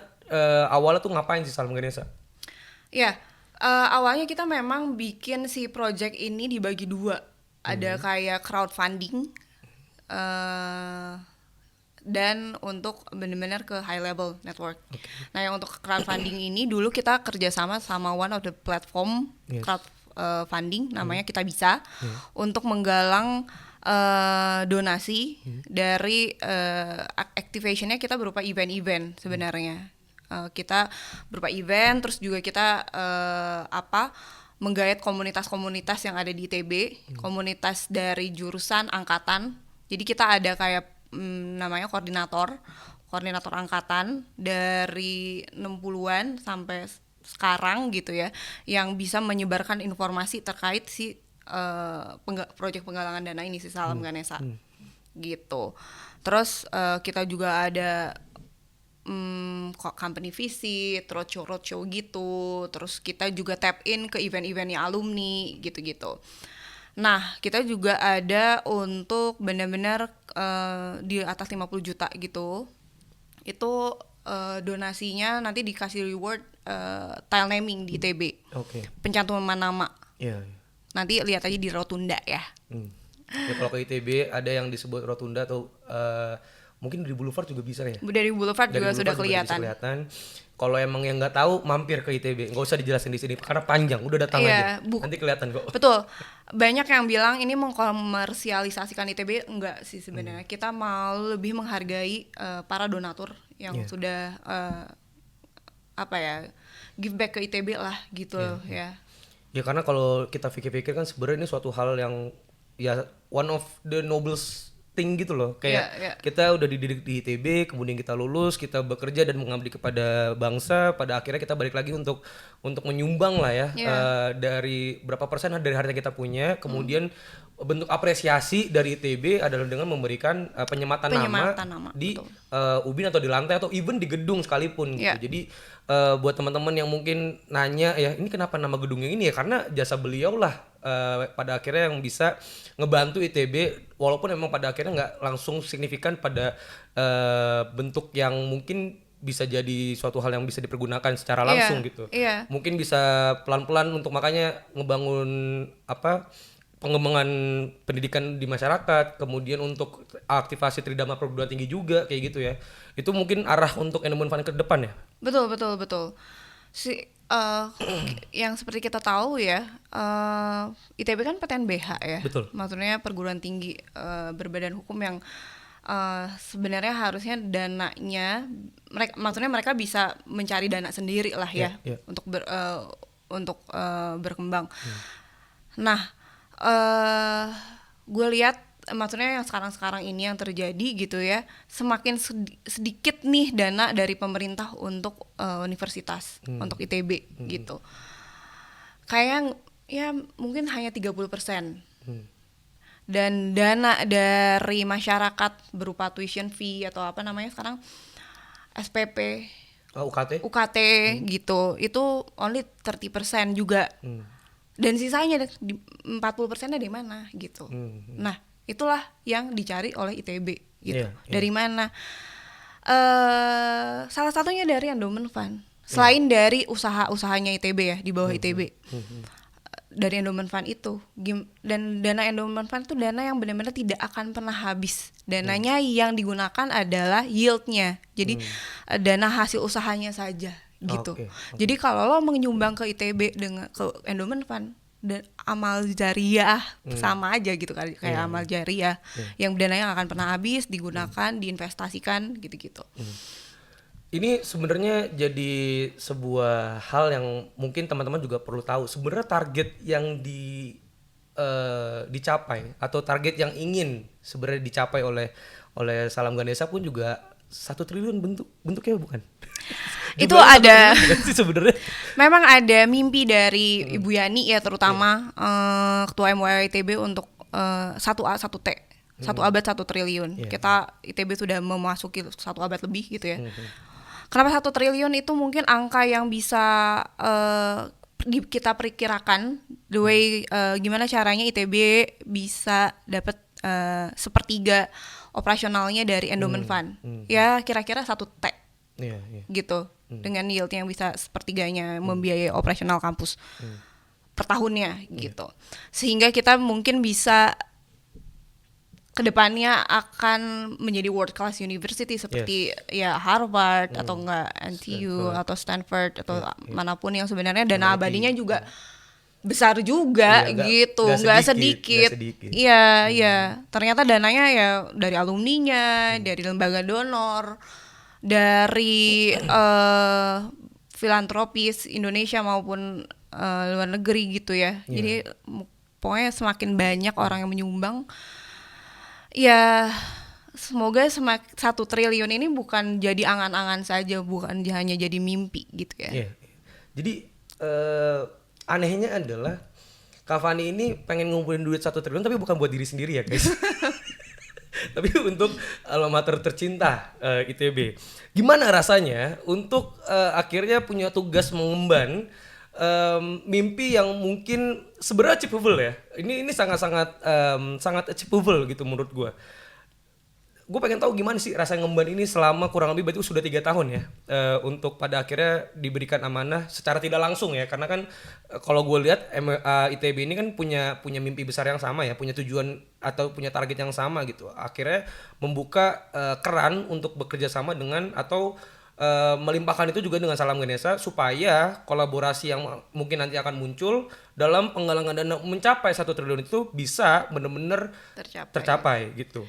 awalnya tuh ngapain sih Salam Ganesha? Ya, awalnya kita memang bikin si project ini dibagi dua. Ada kayak crowdfunding eh, dan untuk benar-benar ke high level network. Nah, yang untuk crowdfunding ini dulu kita kerjasama sama one of the platform Yes. crowdfunding namanya Kita Bisa untuk menggalang donasi dari activationnya kita berupa event-event sebenarnya. Kita berupa event, terus juga kita menggayat komunitas-komunitas yang ada di ITB, komunitas dari jurusan angkatan. Jadi kita ada kayak namanya koordinator angkatan dari 60-an sampai sekarang gitu ya, yang bisa menyebarkan informasi terkait si proyek penggalangan dana ini si Salam Ganesha gitu. Terus kita juga ada company visit, roadshow gitu. Terus kita juga tap in ke event-eventnya alumni gitu-gitu. Nah, kita juga ada untuk benar-benar di atas 50 juta gitu. Itu donasinya nanti dikasih reward tile naming di ITB. Oke. Pencantuman nama. Iya. Nanti lihat aja di rotunda ya. Ya kalau ke ITB ada yang disebut rotunda atau mungkin dari Boulevard juga bisa ya. Dari Boulevard Dari juga Boulevard sudah juga bisa kelihatan. kelihatan. Kalau emang yang nggak tahu mampir ke ITB, nggak usah dijelasin di sini karena panjang, udah datang Iya, aja. Nanti kelihatan kok. Betul. Banyak yang bilang ini mengkomersialisasikan ITB, enggak sih sebenarnya. Kita mau lebih menghargai para donatur yang sudah give back ke ITB lah gitu ya. Ya karena kalau kita pikir-pikir kan sebenarnya ini suatu hal yang ya one of the noblest thing gitu loh. Kayak Iya. kita udah dididik di ITB, kemudian kita lulus, kita bekerja dan mengabdi kepada bangsa, pada akhirnya kita balik lagi untuk menyumbang lah ya dari berapa persen dari harta yang kita punya, kemudian bentuk apresiasi dari ITB adalah dengan memberikan penyematan nama di ubin atau di lantai atau even di gedung sekalipun gitu. Jadi buat teman-teman yang mungkin nanya ya ini kenapa nama gedungnya ini ya, karena jasa beliau lah pada akhirnya yang bisa ngebantu ITB, walaupun memang pada akhirnya nggak langsung signifikan pada bentuk yang mungkin bisa jadi suatu hal yang bisa dipergunakan secara langsung gitu. Mungkin bisa pelan-pelan untuk makanya ngebangun pengembangan pendidikan di masyarakat, kemudian untuk aktivasi tridharma perguruan tinggi juga kayak gitu ya. Itu mungkin arah untuk endowment fund ke depan ya. Betul. Yang seperti kita tahu ya, ITB kan PTNBH ya. Betul. Maksudnya perguruan tinggi berbadan hukum yang sebenarnya harusnya dananya mereka bisa mencari dana sendiri lah ya. Untuk berkembang. Nah, gue lihat maksudnya yang sekarang ini yang terjadi gitu ya, semakin sedikit nih dana dari pemerintah untuk universitas, untuk ITB gitu. Kayak ya mungkin hanya 30%. Dan dana dari masyarakat berupa tuition fee atau apa namanya sekarang SPP, UKT gitu, itu only 30% juga. Dan sisanya 40%-nya dari mana gitu. Nah, itulah yang dicari oleh ITB gitu. Dari mana? Salah satunya dari endowment fund. Selain dari usaha-usahanya ITB ya, di bawah ITB. Dari endowment fund itu. Dan dana endowment fund itu dana yang benar-benar tidak akan pernah habis. Dananya yang digunakan adalah yield-nya. Jadi dana hasil usahanya saja gitu. Jadi kalau lo menyumbang ke ITB dengan ke endowment fund dan amal jariah sama aja gitu kayak amal jariah yang dananya nggak akan pernah habis, digunakan, diinvestasikan gitu-gitu. Ini sebenarnya jadi sebuah hal yang mungkin teman-teman juga perlu tahu. Sebenarnya target yang dicapai atau target yang ingin sebenarnya dicapai oleh Salam Ganesha pun juga 1 triliun bentuknya bukan? Itu Jumlahnya ada 1 triliun sih sebenarnya. memang ada mimpi dari Ibu Yani ya terutama ketua MUI ITB untuk 1 T. 1 abad 1 triliun. Kita ITB sudah memasuki 1 abad lebih gitu ya. Kenapa 1 triliun itu mungkin angka yang bisa kita perkirakan the way gimana caranya ITB bisa dapat sepertiga operasionalnya dari endowment fund. Ya kira-kira 1 T Iya, iya. gitu. Dengan yield yang bisa sepertiganya membiayai operasional kampus per tahunnya gitu. Sehingga kita mungkin bisa kedepannya akan menjadi world class university seperti ya Harvard atau enggak NTU atau Stanford atau manapun yang sebenarnya dana MIT. abadinya juga besar juga Iya, gitu, nggak nggak sedikit, sedikit. nggak sedikit. Iya, iya. Ternyata dananya ya dari alumninya, dari lembaga donor, dari filantropis Indonesia maupun luar negeri gitu ya. Jadi pokoknya semakin banyak orang yang menyumbang. Ya, semoga 1 triliun ini bukan jadi angan-angan saja, bukan hanya jadi mimpi gitu ya. Iya. Jadi anehnya adalah Kak Fani ini pengen ngumpulin duit 1 triliun tapi bukan buat diri sendiri ya guys. Tapi untuk alma mater tercinta ITB. Gimana rasanya untuk akhirnya punya tugas mengemban mimpi yang mungkin sebenarnya achievable ya. Ini sangat-sangat sangat achievable gitu menurut gue. Gue pengen tahu gimana sih rasa ngemban ini selama kurang lebih berarti sudah 3 tahun ya untuk pada akhirnya diberikan amanah secara tidak langsung ya, karena kan kalau gue lihat ITB ini kan punya mimpi besar yang sama ya, punya tujuan atau punya target yang sama gitu, akhirnya membuka keran untuk bekerja sama dengan atau melimpahkan itu juga dengan Salam Ganesha supaya kolaborasi yang mungkin nanti akan muncul dalam penggalangan dana mencapai 1 triliun itu bisa benar-benar tercapai gitu.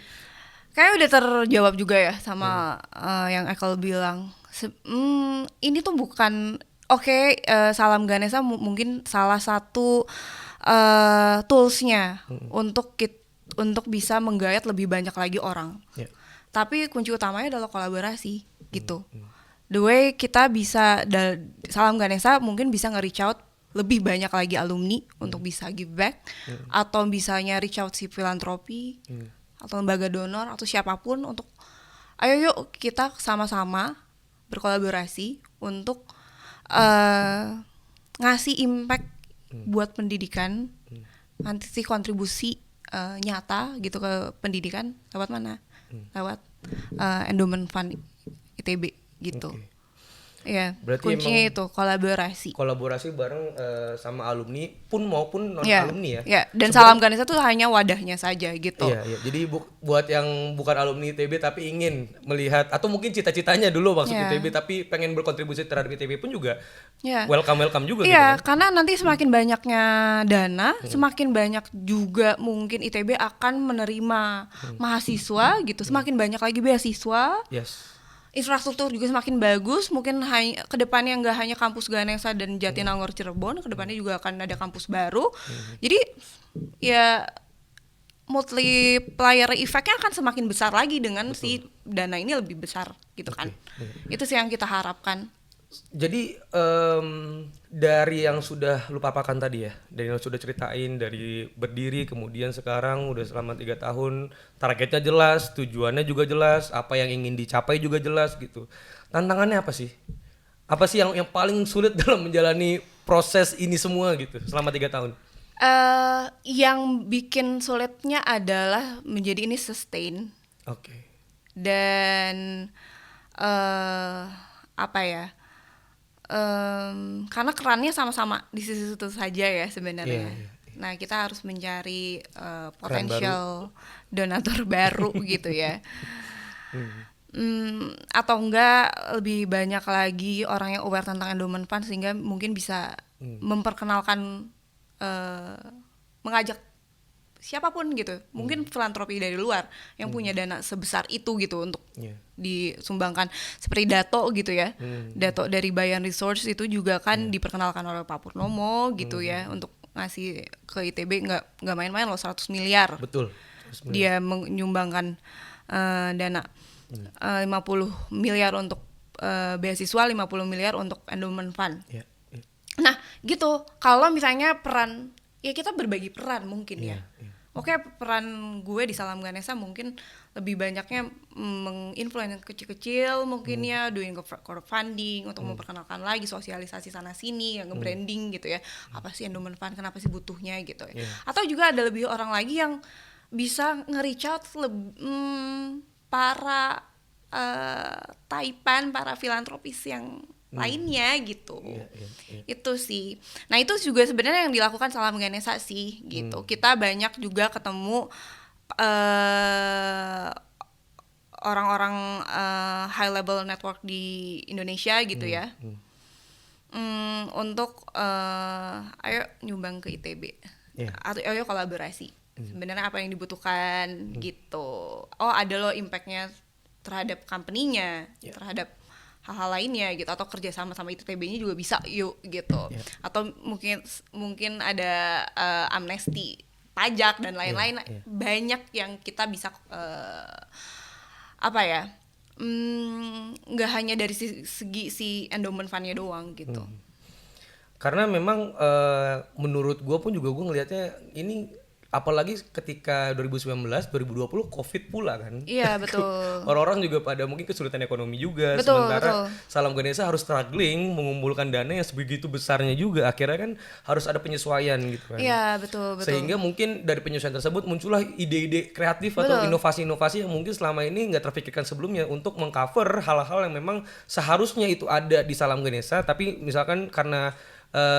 Kayaknya udah terjawab juga ya sama yang Ekel bilang. Ini tuh bukan Salam Ganesha mungkin salah satu toolsnya untuk bisa menggayat lebih banyak lagi orang. Tapi kunci utamanya adalah kolaborasi gitu. The way kita bisa Salam Ganesha mungkin bisa nge-reach out lebih banyak lagi alumni untuk bisa give back, atau misalnya reach out si filantropi atau lembaga donor atau siapapun untuk ayo yuk kita sama-sama berkolaborasi untuk ngasih impact buat pendidikan, nanti sih kontribusi nyata gitu ke pendidikan lewat mana? Lewat endowment fund ITB gitu. Iya, kuncinya itu kolaborasi bareng sama alumni maupun non alumni ya. Iya, dan Salam Ganesha tuh hanya wadahnya saja gitu. Iya. Jadi buat yang bukan alumni ITB tapi ingin melihat atau mungkin cita-citanya dulu masuk ITB tapi pengen berkontribusi terhadap ITB pun juga welcome juga gitu. Iya, karena nanti semakin banyaknya dana, semakin banyak juga mungkin ITB akan menerima mahasiswa gitu, semakin banyak lagi beasiswa. Yes. Infrastruktur juga semakin bagus, mungkin kedepannya nggak hanya kampus Ganesha dan Jatinangor Cirebon, kedepannya juga akan ada kampus baru. Jadi ya multiplier effect-nya akan semakin besar lagi dengan si dana ini lebih besar gitu kan. Itu sih yang kita harapkan. Jadi dari yang sudah lu paparkan tadi ya, dari yang sudah ceritain dari berdiri kemudian sekarang udah selama 3 tahun, targetnya jelas, tujuannya juga jelas, apa yang ingin dicapai juga jelas gitu. Tantangannya apa sih? Apa sih yang paling sulit dalam menjalani proses ini semua gitu selama 3 tahun? Yang bikin sulitnya adalah menjadi ini sustain. Oke. Dan apa ya? Karena kerannya sama-sama di sisi itu saja ya sebenarnya. Nah, kita harus mencari potensial donatur baru gitu ya. Atau enggak lebih banyak lagi orang yang aware tentang endowment fund sehingga mungkin bisa memperkenalkan, mengajak siapapun gitu, mungkin filantropi dari luar yang punya dana sebesar itu gitu untuk disumbangkan, seperti Dato gitu ya. Dato dari Bayan Resource itu juga kan diperkenalkan oleh Pak Purnomo gitu ya, untuk ngasih ke ITB nggak main-main loh, 100 miliar. Betul. Dia menyumbangkan dana 50 miliar untuk beasiswa 50 miliar untuk endowment fund. Iya. Nah, gitu. Kalau misalnya peran, ya kita berbagi peran mungkin ya. Oke, peran gue di Salam Ganesha mungkin lebih banyaknya menginfluence kecil-kecil mungkin ya, doing crowdfunding untuk memperkenalkan lagi, sosialisasi sana sini, yang nge-branding gitu ya. Apa sih endowment fund, kenapa sih butuhnya gitu ya. Atau juga ada lebih orang lagi yang bisa nge-reach out para taipan, para filantropis yang lainnya gitu. Itu sih. Nah, itu juga sebenarnya yang dilakukan Salam Ganesha sih gitu. Kita banyak juga ketemu orang-orang high level network di Indonesia gitu ya. Untuk ayo nyumbang ke ITB. Atau ayo kolaborasi. Sebenarnya apa yang dibutuhkan gitu. Oh, ada loh impact-nya terhadap company-nya, terhadap hal-hal lainnya gitu, atau kerja sama ITB-nya juga bisa yuk gitu. Atau mungkin ada amnesti pajak dan lain-lain. Banyak yang kita bisa nggak hanya dari segi si endowment fund-nya doang gitu. Karena memang menurut gue pun juga gue ngelihatnya ini, apalagi ketika 2019, 2020 COVID pula kan. Iya, betul. Orang-orang juga pada mungkin kesulitan ekonomi juga. Betul, Sementara Salam Ganesha harus struggling mengumpulkan dana yang sebegitu besarnya juga. Akhirnya kan harus ada penyesuaian gitu kan. Iya, betul. Sehingga mungkin dari penyesuaian tersebut muncullah ide-ide kreatif atau inovasi-inovasi yang mungkin selama ini nggak terpikirkan sebelumnya untuk mengcover hal-hal yang memang seharusnya itu ada di Salam Ganesha, tapi misalkan karena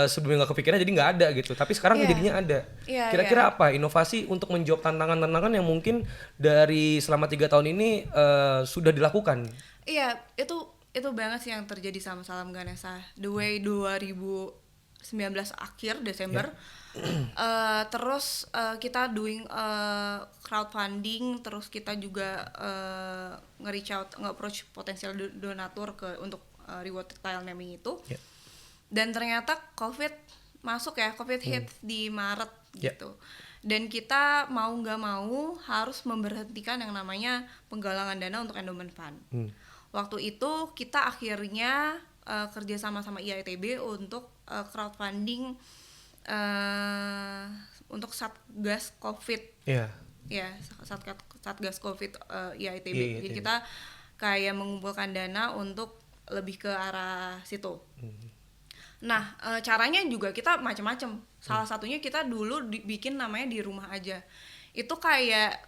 sebelumnya nggak kepikiran jadi nggak ada gitu, tapi sekarang jadinya ada. Kira-kira apa inovasi untuk menjawab tantangan-tantangan yang mungkin dari selama 3 tahun ini sudah dilakukan? Iya, itu banget sih yang terjadi sama Salam Ganesha. The way 2019 akhir Desember, terus kita doing crowdfunding, terus kita juga nge-reach out, nge-approach potensial donatur untuk reward tile naming itu. Dan ternyata COVID masuk ya, COVID hit di Maret gitu. Dan kita mau nggak mau harus memberhentikan yang namanya penggalangan dana untuk endowment fund. Waktu itu kita akhirnya kerja sama IAITB untuk crowdfunding untuk Satgas COVID. Ya, Satgas COVID IAITB. Jadi kita kayak mengumpulkan dana untuk lebih ke arah situ. Nah, caranya juga kita macam-macam. Salah satunya kita dulu bikin namanya Di Rumah Aja. Itu kayak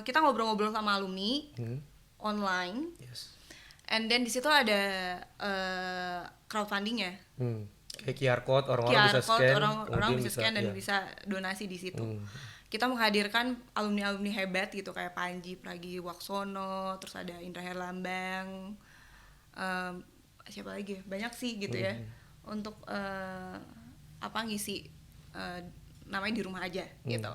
kita ngobrol-ngobrol sama alumni online. And then di situ ada crowdfundingnya. Kayak QR code, orang-orang bisa scan, orang bisa scan dan bisa donasi di situ. Kita menghadirkan alumni-alumni hebat gitu kayak Panji Pragiwaksono, terus ada Indra Herlambang, siapa lagi, banyak sih gitu ya, untuk ngisi namanya Di Rumah Aja gitu.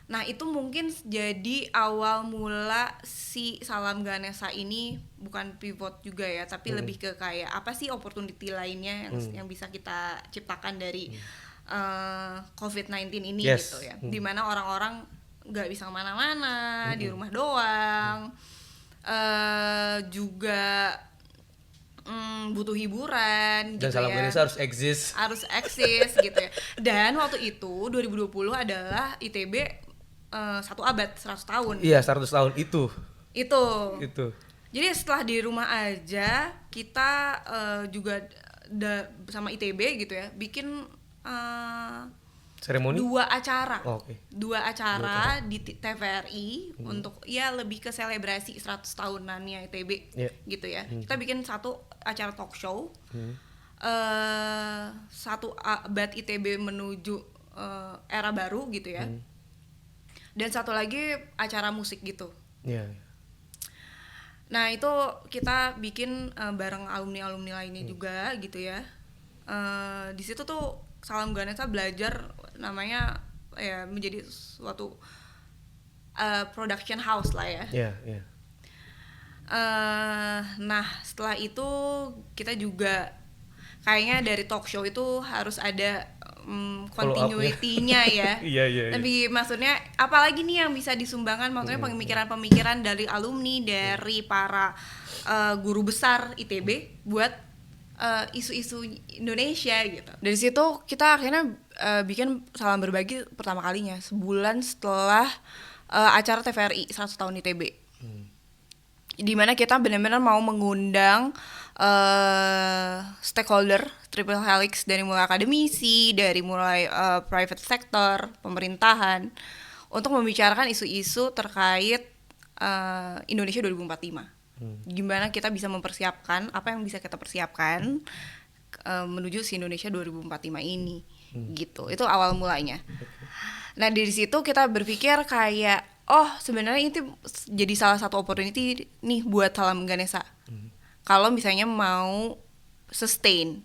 Nah, itu mungkin jadi awal mula si Salam Ganesha ini, bukan pivot juga ya, tapi lebih ke kayak apa sih opportunity lainnya yang bisa kita ciptakan dari COVID-19 ini gitu ya, dimana orang-orang nggak bisa kemana-mana, di rumah doang, juga butuh hiburan dan gitu Salam Ganesha harus eksis gitu ya. Dan waktu itu 2020 adalah ITB 1 abad, 100 tahun. Iya, 100 tahun itu. Jadi setelah Di Rumah Aja, kita juga sama ITB gitu ya, bikin seremoni 2 acara. Dua acara di TVRI untuk ya lebih ke selebrasi 100 tahunannya ITB gitu ya. Kita bikin 1 acara talk show. 1 abad ITB menuju era baru gitu ya. Dan 1 lagi acara musik gitu. Nah, itu kita bikin bareng alumni-alumni lainnya juga gitu ya. Di situ tuh Salam Ganesha belajar namanya ya menjadi suatu production house lah ya. Nah, setelah itu kita juga kayaknya dari talk show itu harus ada Follow up-nya. continuity-nya ya. Iya. Tapi maksudnya apalagi nih yang bisa disumbangkan, maksudnya pemikiran-pemikiran dari alumni, dari para guru besar ITB buat isu-isu Indonesia gitu. Dari situ kita akhirnya bikin Salam Berbagi pertama kalinya sebulan setelah acara TVRI 100 tahun ITB. Di mana kita benar-benar mau mengundang stakeholder Triple Helix, dari mulai akademisi, dari mulai private sector, pemerintahan, untuk membicarakan isu-isu terkait Indonesia 2045. Gimana kita bisa mempersiapkan, apa yang bisa kita persiapkan menuju si Indonesia 2045 ini, gitu. Itu awal mulanya. Nah dari situ kita berpikir kayak, oh sebenarnya itu jadi salah satu opportunity nih buat Salam Ganesha. Kalau misalnya mau sustain,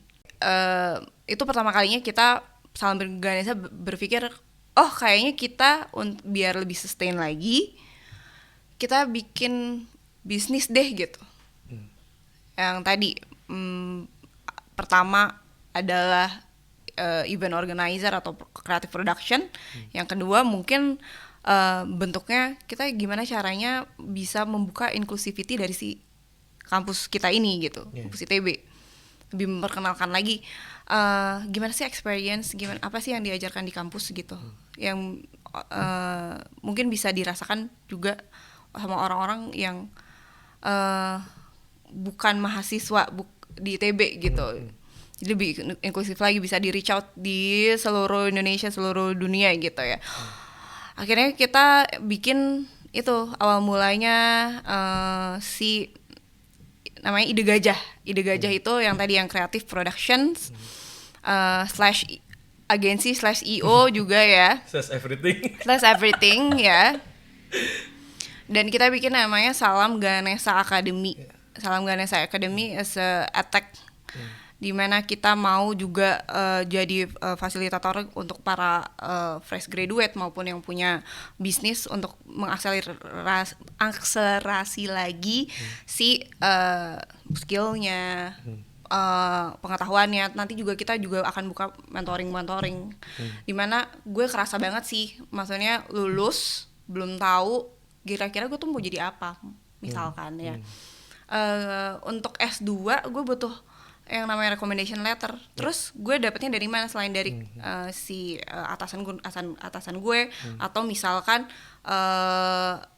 itu pertama kalinya kita Salam Ganesha berpikir, oh kayaknya kita biar lebih sustain lagi, kita bikin bisnis deh gitu. Yang tadi pertama adalah event organizer atau creative production. Yang kedua mungkin bentuknya kita gimana caranya bisa membuka inclusivity dari si kampus kita ini gitu, kampus ITB. Lebih memperkenalkan lagi gimana sih experience, gimana apa sih yang diajarkan di kampus gitu, yang mungkin bisa dirasakan juga sama orang-orang yang bukan mahasiswa di ITB gitu. Jadi lebih inklusif lagi, bisa di reach out di seluruh Indonesia, seluruh dunia gitu ya. Akhirnya kita bikin itu awal mulanya si namanya Ide Gajah. Ide Gajah itu yang tadi yang creative productions slash agensi slash IO juga ya. Slash everything ya. Dan kita bikin namanya Salam Ganesha Academy. Salam Ganesha Academy is a attack, di mana kita mau juga jadi fasilitator untuk para fresh graduate maupun yang punya bisnis untuk mengakselerasi lagi si skillnya, pengetahuannya. Nanti juga kita juga akan buka mentoring, di mana gue kerasa banget sih, maksudnya lulus belum tahu kira-kira gue tuh mau jadi apa, misalkan ya. Untuk S2 gue butuh yang namanya recommendation letter. Terus gue dapetnya dari mana selain dari si atasan gue atau misalkan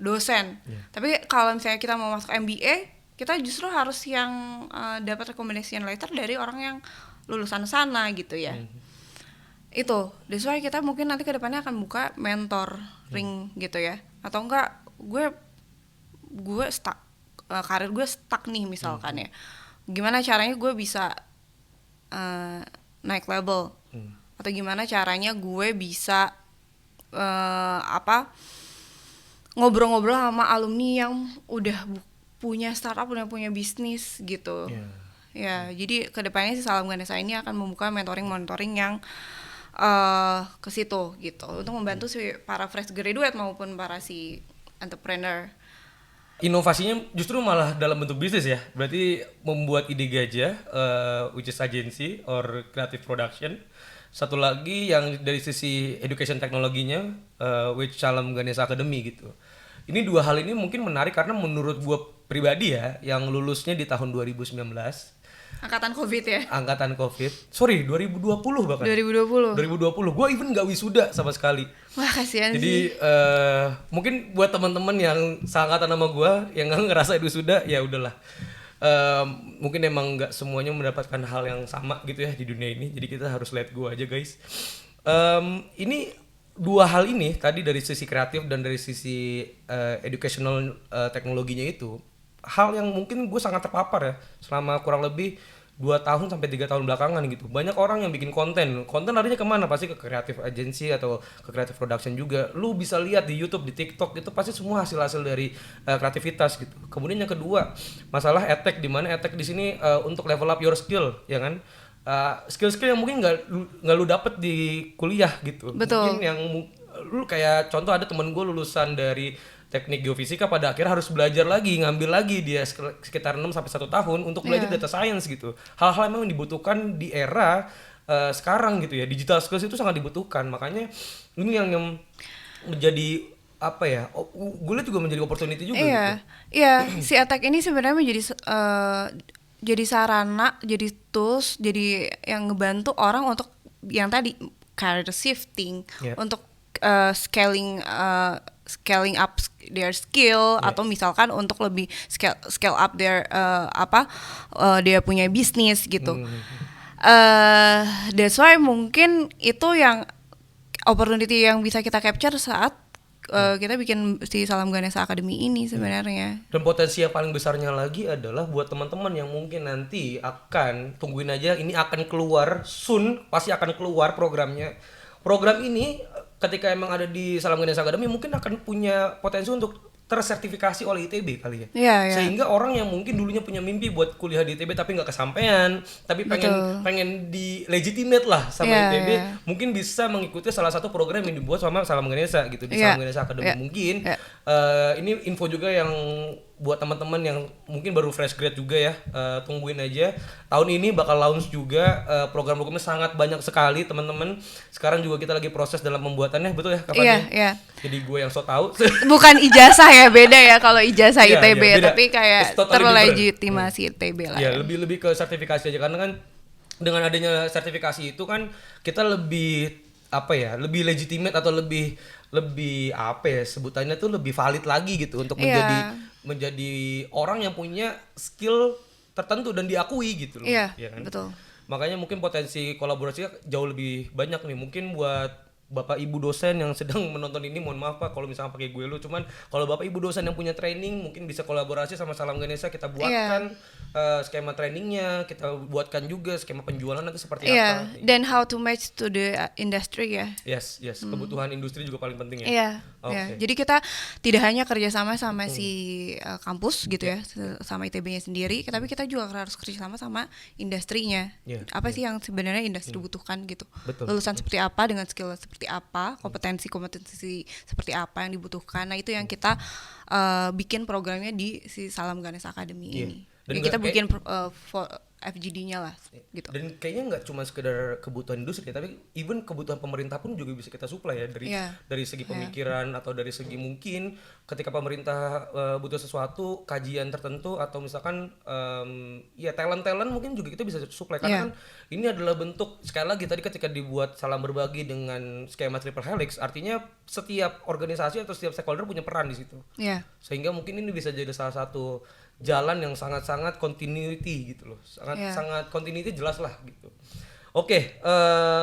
dosen. Tapi kalau misalnya kita mau masuk MBA, kita justru harus yang dapat recommendation letter dari orang yang lulusan sana gitu ya. Itu, that's why kita mungkin nanti ke depannya akan buka mentoring gitu ya. Atau enggak gue stuck, karir gue stuck nih misalkan ya. Gimana caranya gue bisa naik level, atau gimana caranya gue bisa ngobrol-ngobrol sama alumni yang udah punya startup, udah punya bisnis gitu. Ya, jadi kedepannya si Salam Ganesha ini akan membuka mentoring yang ke situ gitu, untuk membantu si para fresh graduate maupun para si entrepreneur. Inovasinya justru malah dalam bentuk bisnis ya. Berarti membuat Ide Gajah, which is agency or creative production. Satu lagi yang dari sisi education teknologinya, which Salam Ganesha Academy gitu. Ini dua hal ini mungkin menarik karena menurut gue pribadi ya, yang lulusnya di tahun 2019. Angkatan COVID ya? Angkatan COVID. Sorry, 2020 bahkan. 2020. Gue even gak wisuda sama sekali. Wah, kasihan Jadi, sih. mungkin buat teman-teman yang seangkatan sama gue yang gak ngerasain wisuda, ya udahlah. Mungkin emang gak semuanya mendapatkan hal yang sama gitu ya di dunia ini. Jadi kita harus let go aja guys. Ini dua hal ini tadi dari sisi kreatif dan dari sisi educational teknologinya itu, hal yang mungkin gue sangat terpapar ya selama kurang lebih 2 tahun sampai 3 tahun belakangan gitu. Banyak orang yang bikin konten larinya kemana? Pasti ke creative agency atau ke creative production juga. Lu bisa lihat di YouTube, di TikTok, itu pasti semua hasil-hasil dari kreativitas gitu. Kemudian yang kedua, masalah edtech, di mana edtech di sini untuk level up your skill, ya kan? Skill-skill yang mungkin nggak lu dapet di kuliah gitu. Betul. Mungkin yang lu kayak contoh, ada temen gue lulusan dari teknik geofisika, pada akhirnya harus belajar lagi, ngambil lagi dia sekitar 6 sampai 1 tahun untuk belajar data science gitu. Hal-hal yang memang dibutuhkan di era sekarang gitu ya, digital skills itu sangat dibutuhkan. Makanya ini yang menjadi apa ya, gue lihat juga menjadi opportunity juga gitu. Iya, iya, si Attack ini sebenarnya jadi sarana, jadi tools, jadi yang ngebantu orang untuk yang tadi career shifting, Yeah. untuk scaling up their skill, Yeah. atau misalkan untuk lebih scale up their dia punya bisnis gitu. That's why mungkin itu yang opportunity yang bisa kita capture saat kita bikin si Salam Ganesha Academy ini sebenarnya. Dan potensi yang paling besarnya lagi adalah buat teman-teman yang mungkin nanti akan, tungguin aja, ini akan keluar soon, pasti akan keluar programnya. Program ini ketika emang ada di Salam Ganesha Academy mungkin akan punya potensi untuk tersertifikasi oleh ITB kali ya. Iya, iya. Sehingga orang yang mungkin dulunya punya mimpi buat kuliah di ITB tapi nggak kesampaian, tapi pengen di legitimate lah sama Iya, ITB, iya. mungkin bisa mengikuti salah satu program yang dibuat sama Salam Ganesha gitu di Iya, Salam Ganesha Academy. iya, Mungkin iya. ini info juga yang buat teman-teman yang mungkin baru fresh grad juga ya, tungguin aja. Tahun ini bakal launch juga program-programnya sangat banyak sekali teman-teman. Sekarang juga kita lagi proses dalam pembuatannya, betul ya Kak Fani? Iya, iya. Jadi gue yang so tahu. Bukan ijazah ya, beda ya kalau ijazah Iya, ITB, iya, beda. tapi kayak It's totally different. terlegitimasi ITB lah. Ya, Ya. lebih ke sertifikasi aja, karena kan dengan adanya sertifikasi itu kan kita lebih apa ya, lebih legitimate atau lebih apa ya sebutannya tuh, lebih valid lagi gitu untuk Iya. menjadi orang yang punya skill tertentu dan diakui gitu loh. Iya, Ya kan? betul. Makanya mungkin potensi kolaborasinya jauh lebih banyak nih. Mungkin buat Bapak Ibu dosen yang sedang menonton ini, mohon maaf Pak kalau misalnya pakai gue lu, cuman kalau Bapak Ibu dosen yang punya training mungkin bisa kolaborasi sama Salam Ganesha, kita buatkan skema trainingnya, kita buatkan juga skema penjualan nanti seperti Iya, apa. dan how to match to the industry ya. Yes, kebutuhan industri juga paling penting ya. Iya, Oke. iya. Jadi kita tidak hanya kerjasama sama si kampus gitu ya, sama ITB-nya sendiri, tapi kita juga harus kerjasama sama industrinya. Iya, Apa sih yang sebenarnya industri butuhkan gitu? Betul. Lulusan seperti apa dengan skill seperti apa, kompetensi seperti apa yang dibutuhkan. Nah itu yang kita bikin programnya di si Salam Ganesha Academy Iya. ini. Dan Jadi kita nggak bikin FGD-nya lah gitu. Dan kayaknya nggak cuma sekedar kebutuhan industri, tapi even kebutuhan pemerintah pun juga bisa kita supply ya, dari segi pemikiran atau dari segi mungkin ketika pemerintah butuh sesuatu, kajian tertentu atau misalkan ya talent mungkin juga kita bisa supply, karena kan ini adalah bentuk, sekali lagi tadi ketika dibuat Salam Berbagi dengan skema triple helix, artinya setiap organisasi atau setiap stakeholder punya peran di situ. Iya. Sehingga mungkin ini bisa jadi salah satu jalan yang sangat-sangat continuity gitu loh, sangat continuity jelas lah gitu. Oke,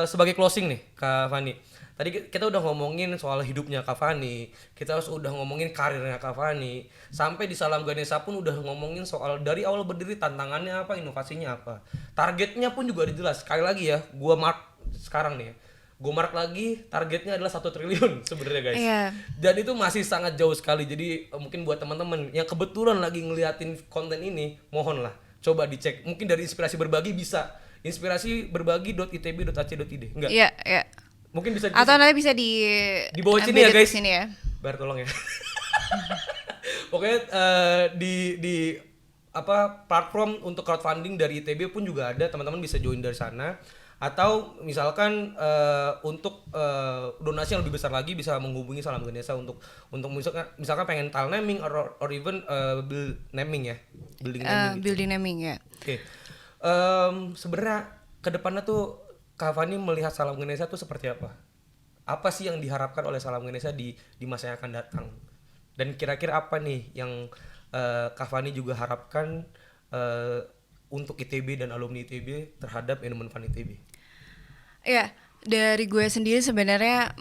sebagai closing nih Kak Fani, tadi kita udah ngomongin soal hidupnya Kak Fani, kita udah ngomongin karirnya Kak Fani, sampai di Salam Ganesha pun udah ngomongin soal dari awal berdiri tantangannya apa, inovasinya apa, targetnya pun juga udah jelas. Sekali lagi ya, gua mark sekarang nih ya, gue mark lagi targetnya adalah 1 triliun sebenarnya guys. Dan itu masih sangat jauh sekali. Jadi mungkin buat teman-teman yang kebetulan lagi ngeliatin konten ini, mohonlah coba dicek. Mungkin dari Inspirasi Berbagi bisa, inspirasiberbagi.itb.ac.id. Enggak? Iya, iya. Mungkin bisa Atau nanti bisa di bawah sini ya guys. Sini ya. Bar tolong ya. Pokoknya di apa platform untuk crowdfunding dari ITB pun juga ada, teman-teman bisa join dari sana. Atau misalkan untuk donasi yang lebih besar lagi bisa menghubungi Salam Ganesha untuk misalkan pengen tile naming or even build naming ya, building naming gitu. Building naming ya. Oke. Sebenarnya kedepannya tuh Kak Fani melihat Salam Ganesha tuh seperti apa? Apa sih yang diharapkan oleh Salam Ganesha di masa yang akan datang? Dan kira-kira apa nih yang Kak Fani juga harapkan untuk ITB dan alumni ITB terhadap Endowment Fund ITB? Iya, dari gue sendiri sebenarnya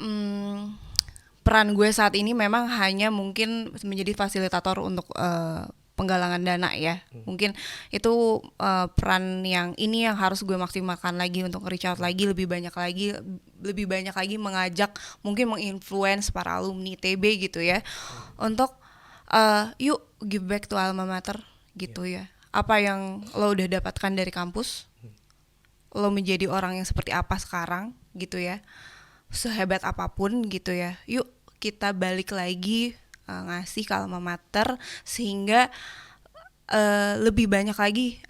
peran gue saat ini memang hanya mungkin menjadi fasilitator untuk penggalangan dana ya. Mungkin itu peran yang harus gue maksimalkan lagi untuk reach out lagi, lebih banyak lagi mengajak, mungkin menginfluence para alumni ITB gitu ya, untuk yuk give back to alma mater gitu ya. Apa yang lo udah dapatkan dari kampus, lo menjadi orang yang seperti apa sekarang gitu ya, sehebat apapun gitu ya, yuk kita balik lagi ngasih ke alma mater sehingga lebih banyak lagi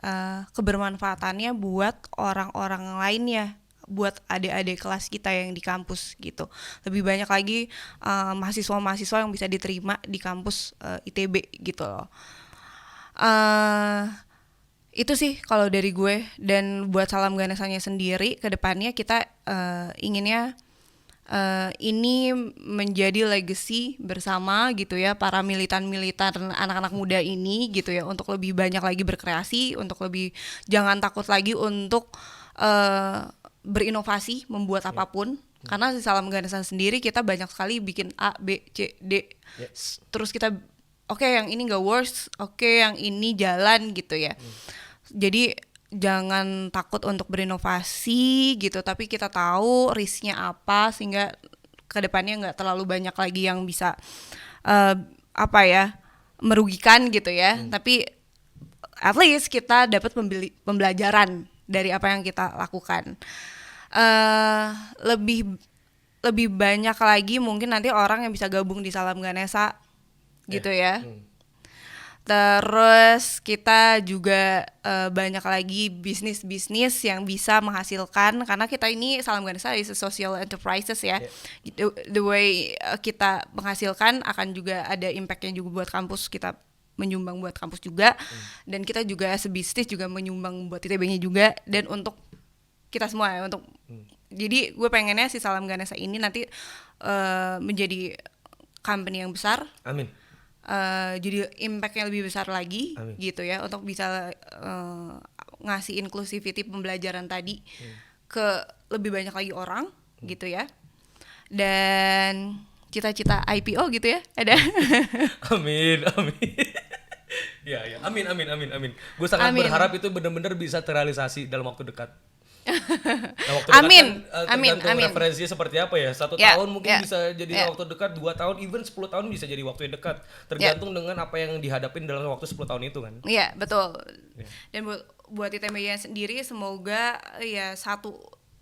kebermanfaatannya buat orang-orang lainnya, buat adik-adik kelas kita yang di kampus gitu. Lebih banyak lagi mahasiswa-mahasiswa yang bisa diterima di kampus ITB gitu loh. Itu sih kalau dari gue. Dan buat Salam Ganesanya sendiri, ke depannya kita inginnya ini menjadi legacy bersama gitu ya, para militan-militan anak-anak muda ini gitu ya, untuk lebih banyak lagi berkreasi, untuk lebih jangan takut lagi untuk berinovasi, membuat apapun. Karena di Salam Ganesha sendiri kita banyak sekali bikin A, B, C, D. Terus kita oke, yang ini nggak works, oke, yang ini jalan gitu ya. Jadi jangan takut untuk berinovasi gitu, tapi kita tahu risknya apa, sehingga kedepannya nggak terlalu banyak lagi yang bisa merugikan gitu ya. Tapi at least kita dapat pembelajaran dari apa yang kita lakukan. Lebih banyak lagi mungkin nanti orang yang bisa gabung di Salam Ganesha gitu ya. Terus kita juga banyak lagi bisnis-bisnis yang bisa menghasilkan, karena kita ini Salam Ganesha is a social enterprises ya. The way kita menghasilkan akan juga ada impactnya juga buat kampus, kita menyumbang buat kampus juga. Dan kita juga sebisnis juga menyumbang buat ITB-nya juga, dan untuk kita semua ya, untuk jadi gue pengennya si Salam Ganesha ini nanti menjadi company yang besar. Amin. Jadi impactnya lebih besar lagi. Amin. Gitu ya, untuk bisa ngasih inclusivity pembelajaran tadi ke lebih banyak lagi orang gitu ya. Dan cita-cita IPO gitu ya ada. Amin. Ya, amin. Gue sangat berharap itu benar-benar bisa terrealisasi dalam waktu dekat. Nah, waktu Amin. Dekat kan, tergantung referensinya seperti apa ya. 1 tahun mungkin bisa jadi waktu dekat, 2 tahun, even 10 tahun bisa jadi waktu yang dekat. Tergantung dengan apa yang dihadapin dalam waktu 10 tahun itu kan. Iya, betul. Dan buat ITB-nya sendiri, semoga ya 1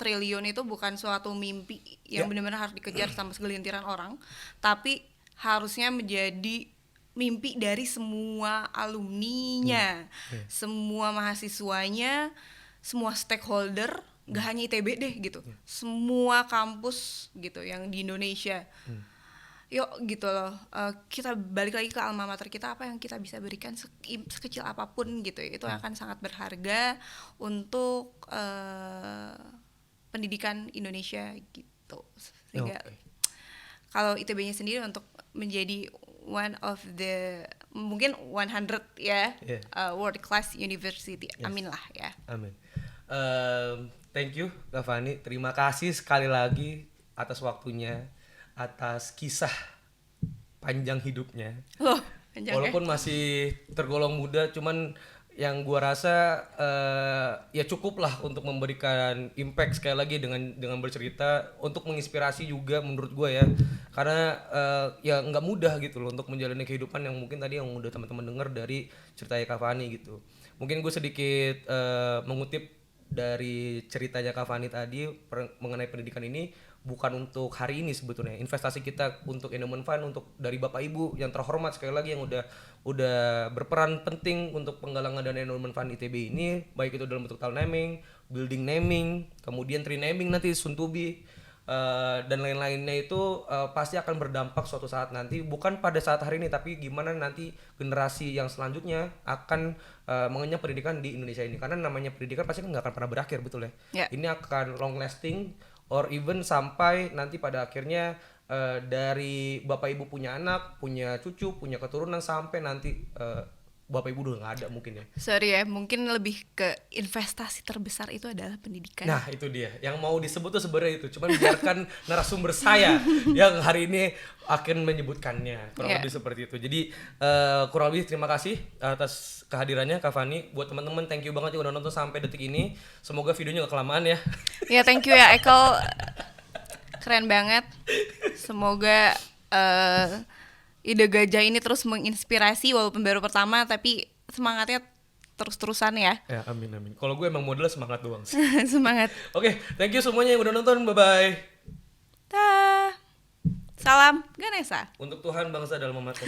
triliun itu bukan suatu mimpi yang benar-benar harus dikejar sama segelintiran orang, tapi harusnya menjadi mimpi dari semua alumninya, semua mahasiswanya, semua stakeholder, gak hanya ITB deh gitu, semua kampus gitu yang di Indonesia. Yuk gitu loh, kita balik lagi ke alma mater kita, apa yang kita bisa berikan sekecil apapun gitu, itu akan sangat berharga untuk pendidikan Indonesia gitu. Sehingga kalau ITB-nya sendiri untuk menjadi one of the mungkin 100 ya, world class university. Amin lah ya. Amin. Thank you Kak Fani, terima kasih sekali lagi atas waktunya, atas kisah panjang hidupnya. Panjang walaupun masih tergolong muda, cuman yang gua rasa ya cukup lah untuk memberikan impact sekali lagi dengan bercerita, untuk menginspirasi juga menurut gua ya, karena ya nggak mudah gitu loh untuk menjalani kehidupan yang mungkin tadi yang udah teman-teman dengar dari ceritanya Kak Fani gitu. Mungkin gue sedikit mengutip dari ceritanya Kak Fani tadi mengenai pendidikan ini, bukan untuk hari ini sebetulnya. Investasi kita untuk Endowment Fund, untuk dari Bapak Ibu yang terhormat sekali lagi yang udah berperan penting untuk penggalangan dana Endowment Fund ITB ini, baik itu dalam bentuk town naming, building naming, kemudian tree naming nanti soon to be, dan lain-lainnya itu pasti akan berdampak suatu saat nanti, bukan pada saat hari ini, tapi gimana nanti generasi yang selanjutnya akan mengenyam pendidikan di Indonesia ini. Karena namanya pendidikan pasti kan nggak akan pernah berakhir, betul ya. Ini akan long lasting, or even sampai nanti pada akhirnya dari Bapak Ibu punya anak, punya cucu, punya keturunan, sampai nanti Bapak Ibu udah nggak ada mungkin ya. Sorry ya, mungkin lebih ke investasi terbesar itu adalah pendidikan. Nah itu dia, yang mau disebut tuh sebenarnya itu, cuman biarkan narasumber saya yang hari ini akan menyebutkannya, kurang lebih seperti itu. Jadi kurang lebih terima kasih atas kehadirannya Kak Fani. Buat teman-teman, thank you banget yang udah nonton sampai detik ini. Semoga videonya gak kelamaan ya. Ya thank you ya Ekel, keren banget. Semoga ide gajah ini terus menginspirasi, walaupun baru pertama, tapi semangatnya terus-terusan ya. Ya amin. Kalau gue emang modalnya semangat doang sih. Semangat. Oke, thank you semuanya yang udah nonton, bye-bye. Dah. Salam Ganesha. Untuk Tuhan, bangsa, dan alma mater.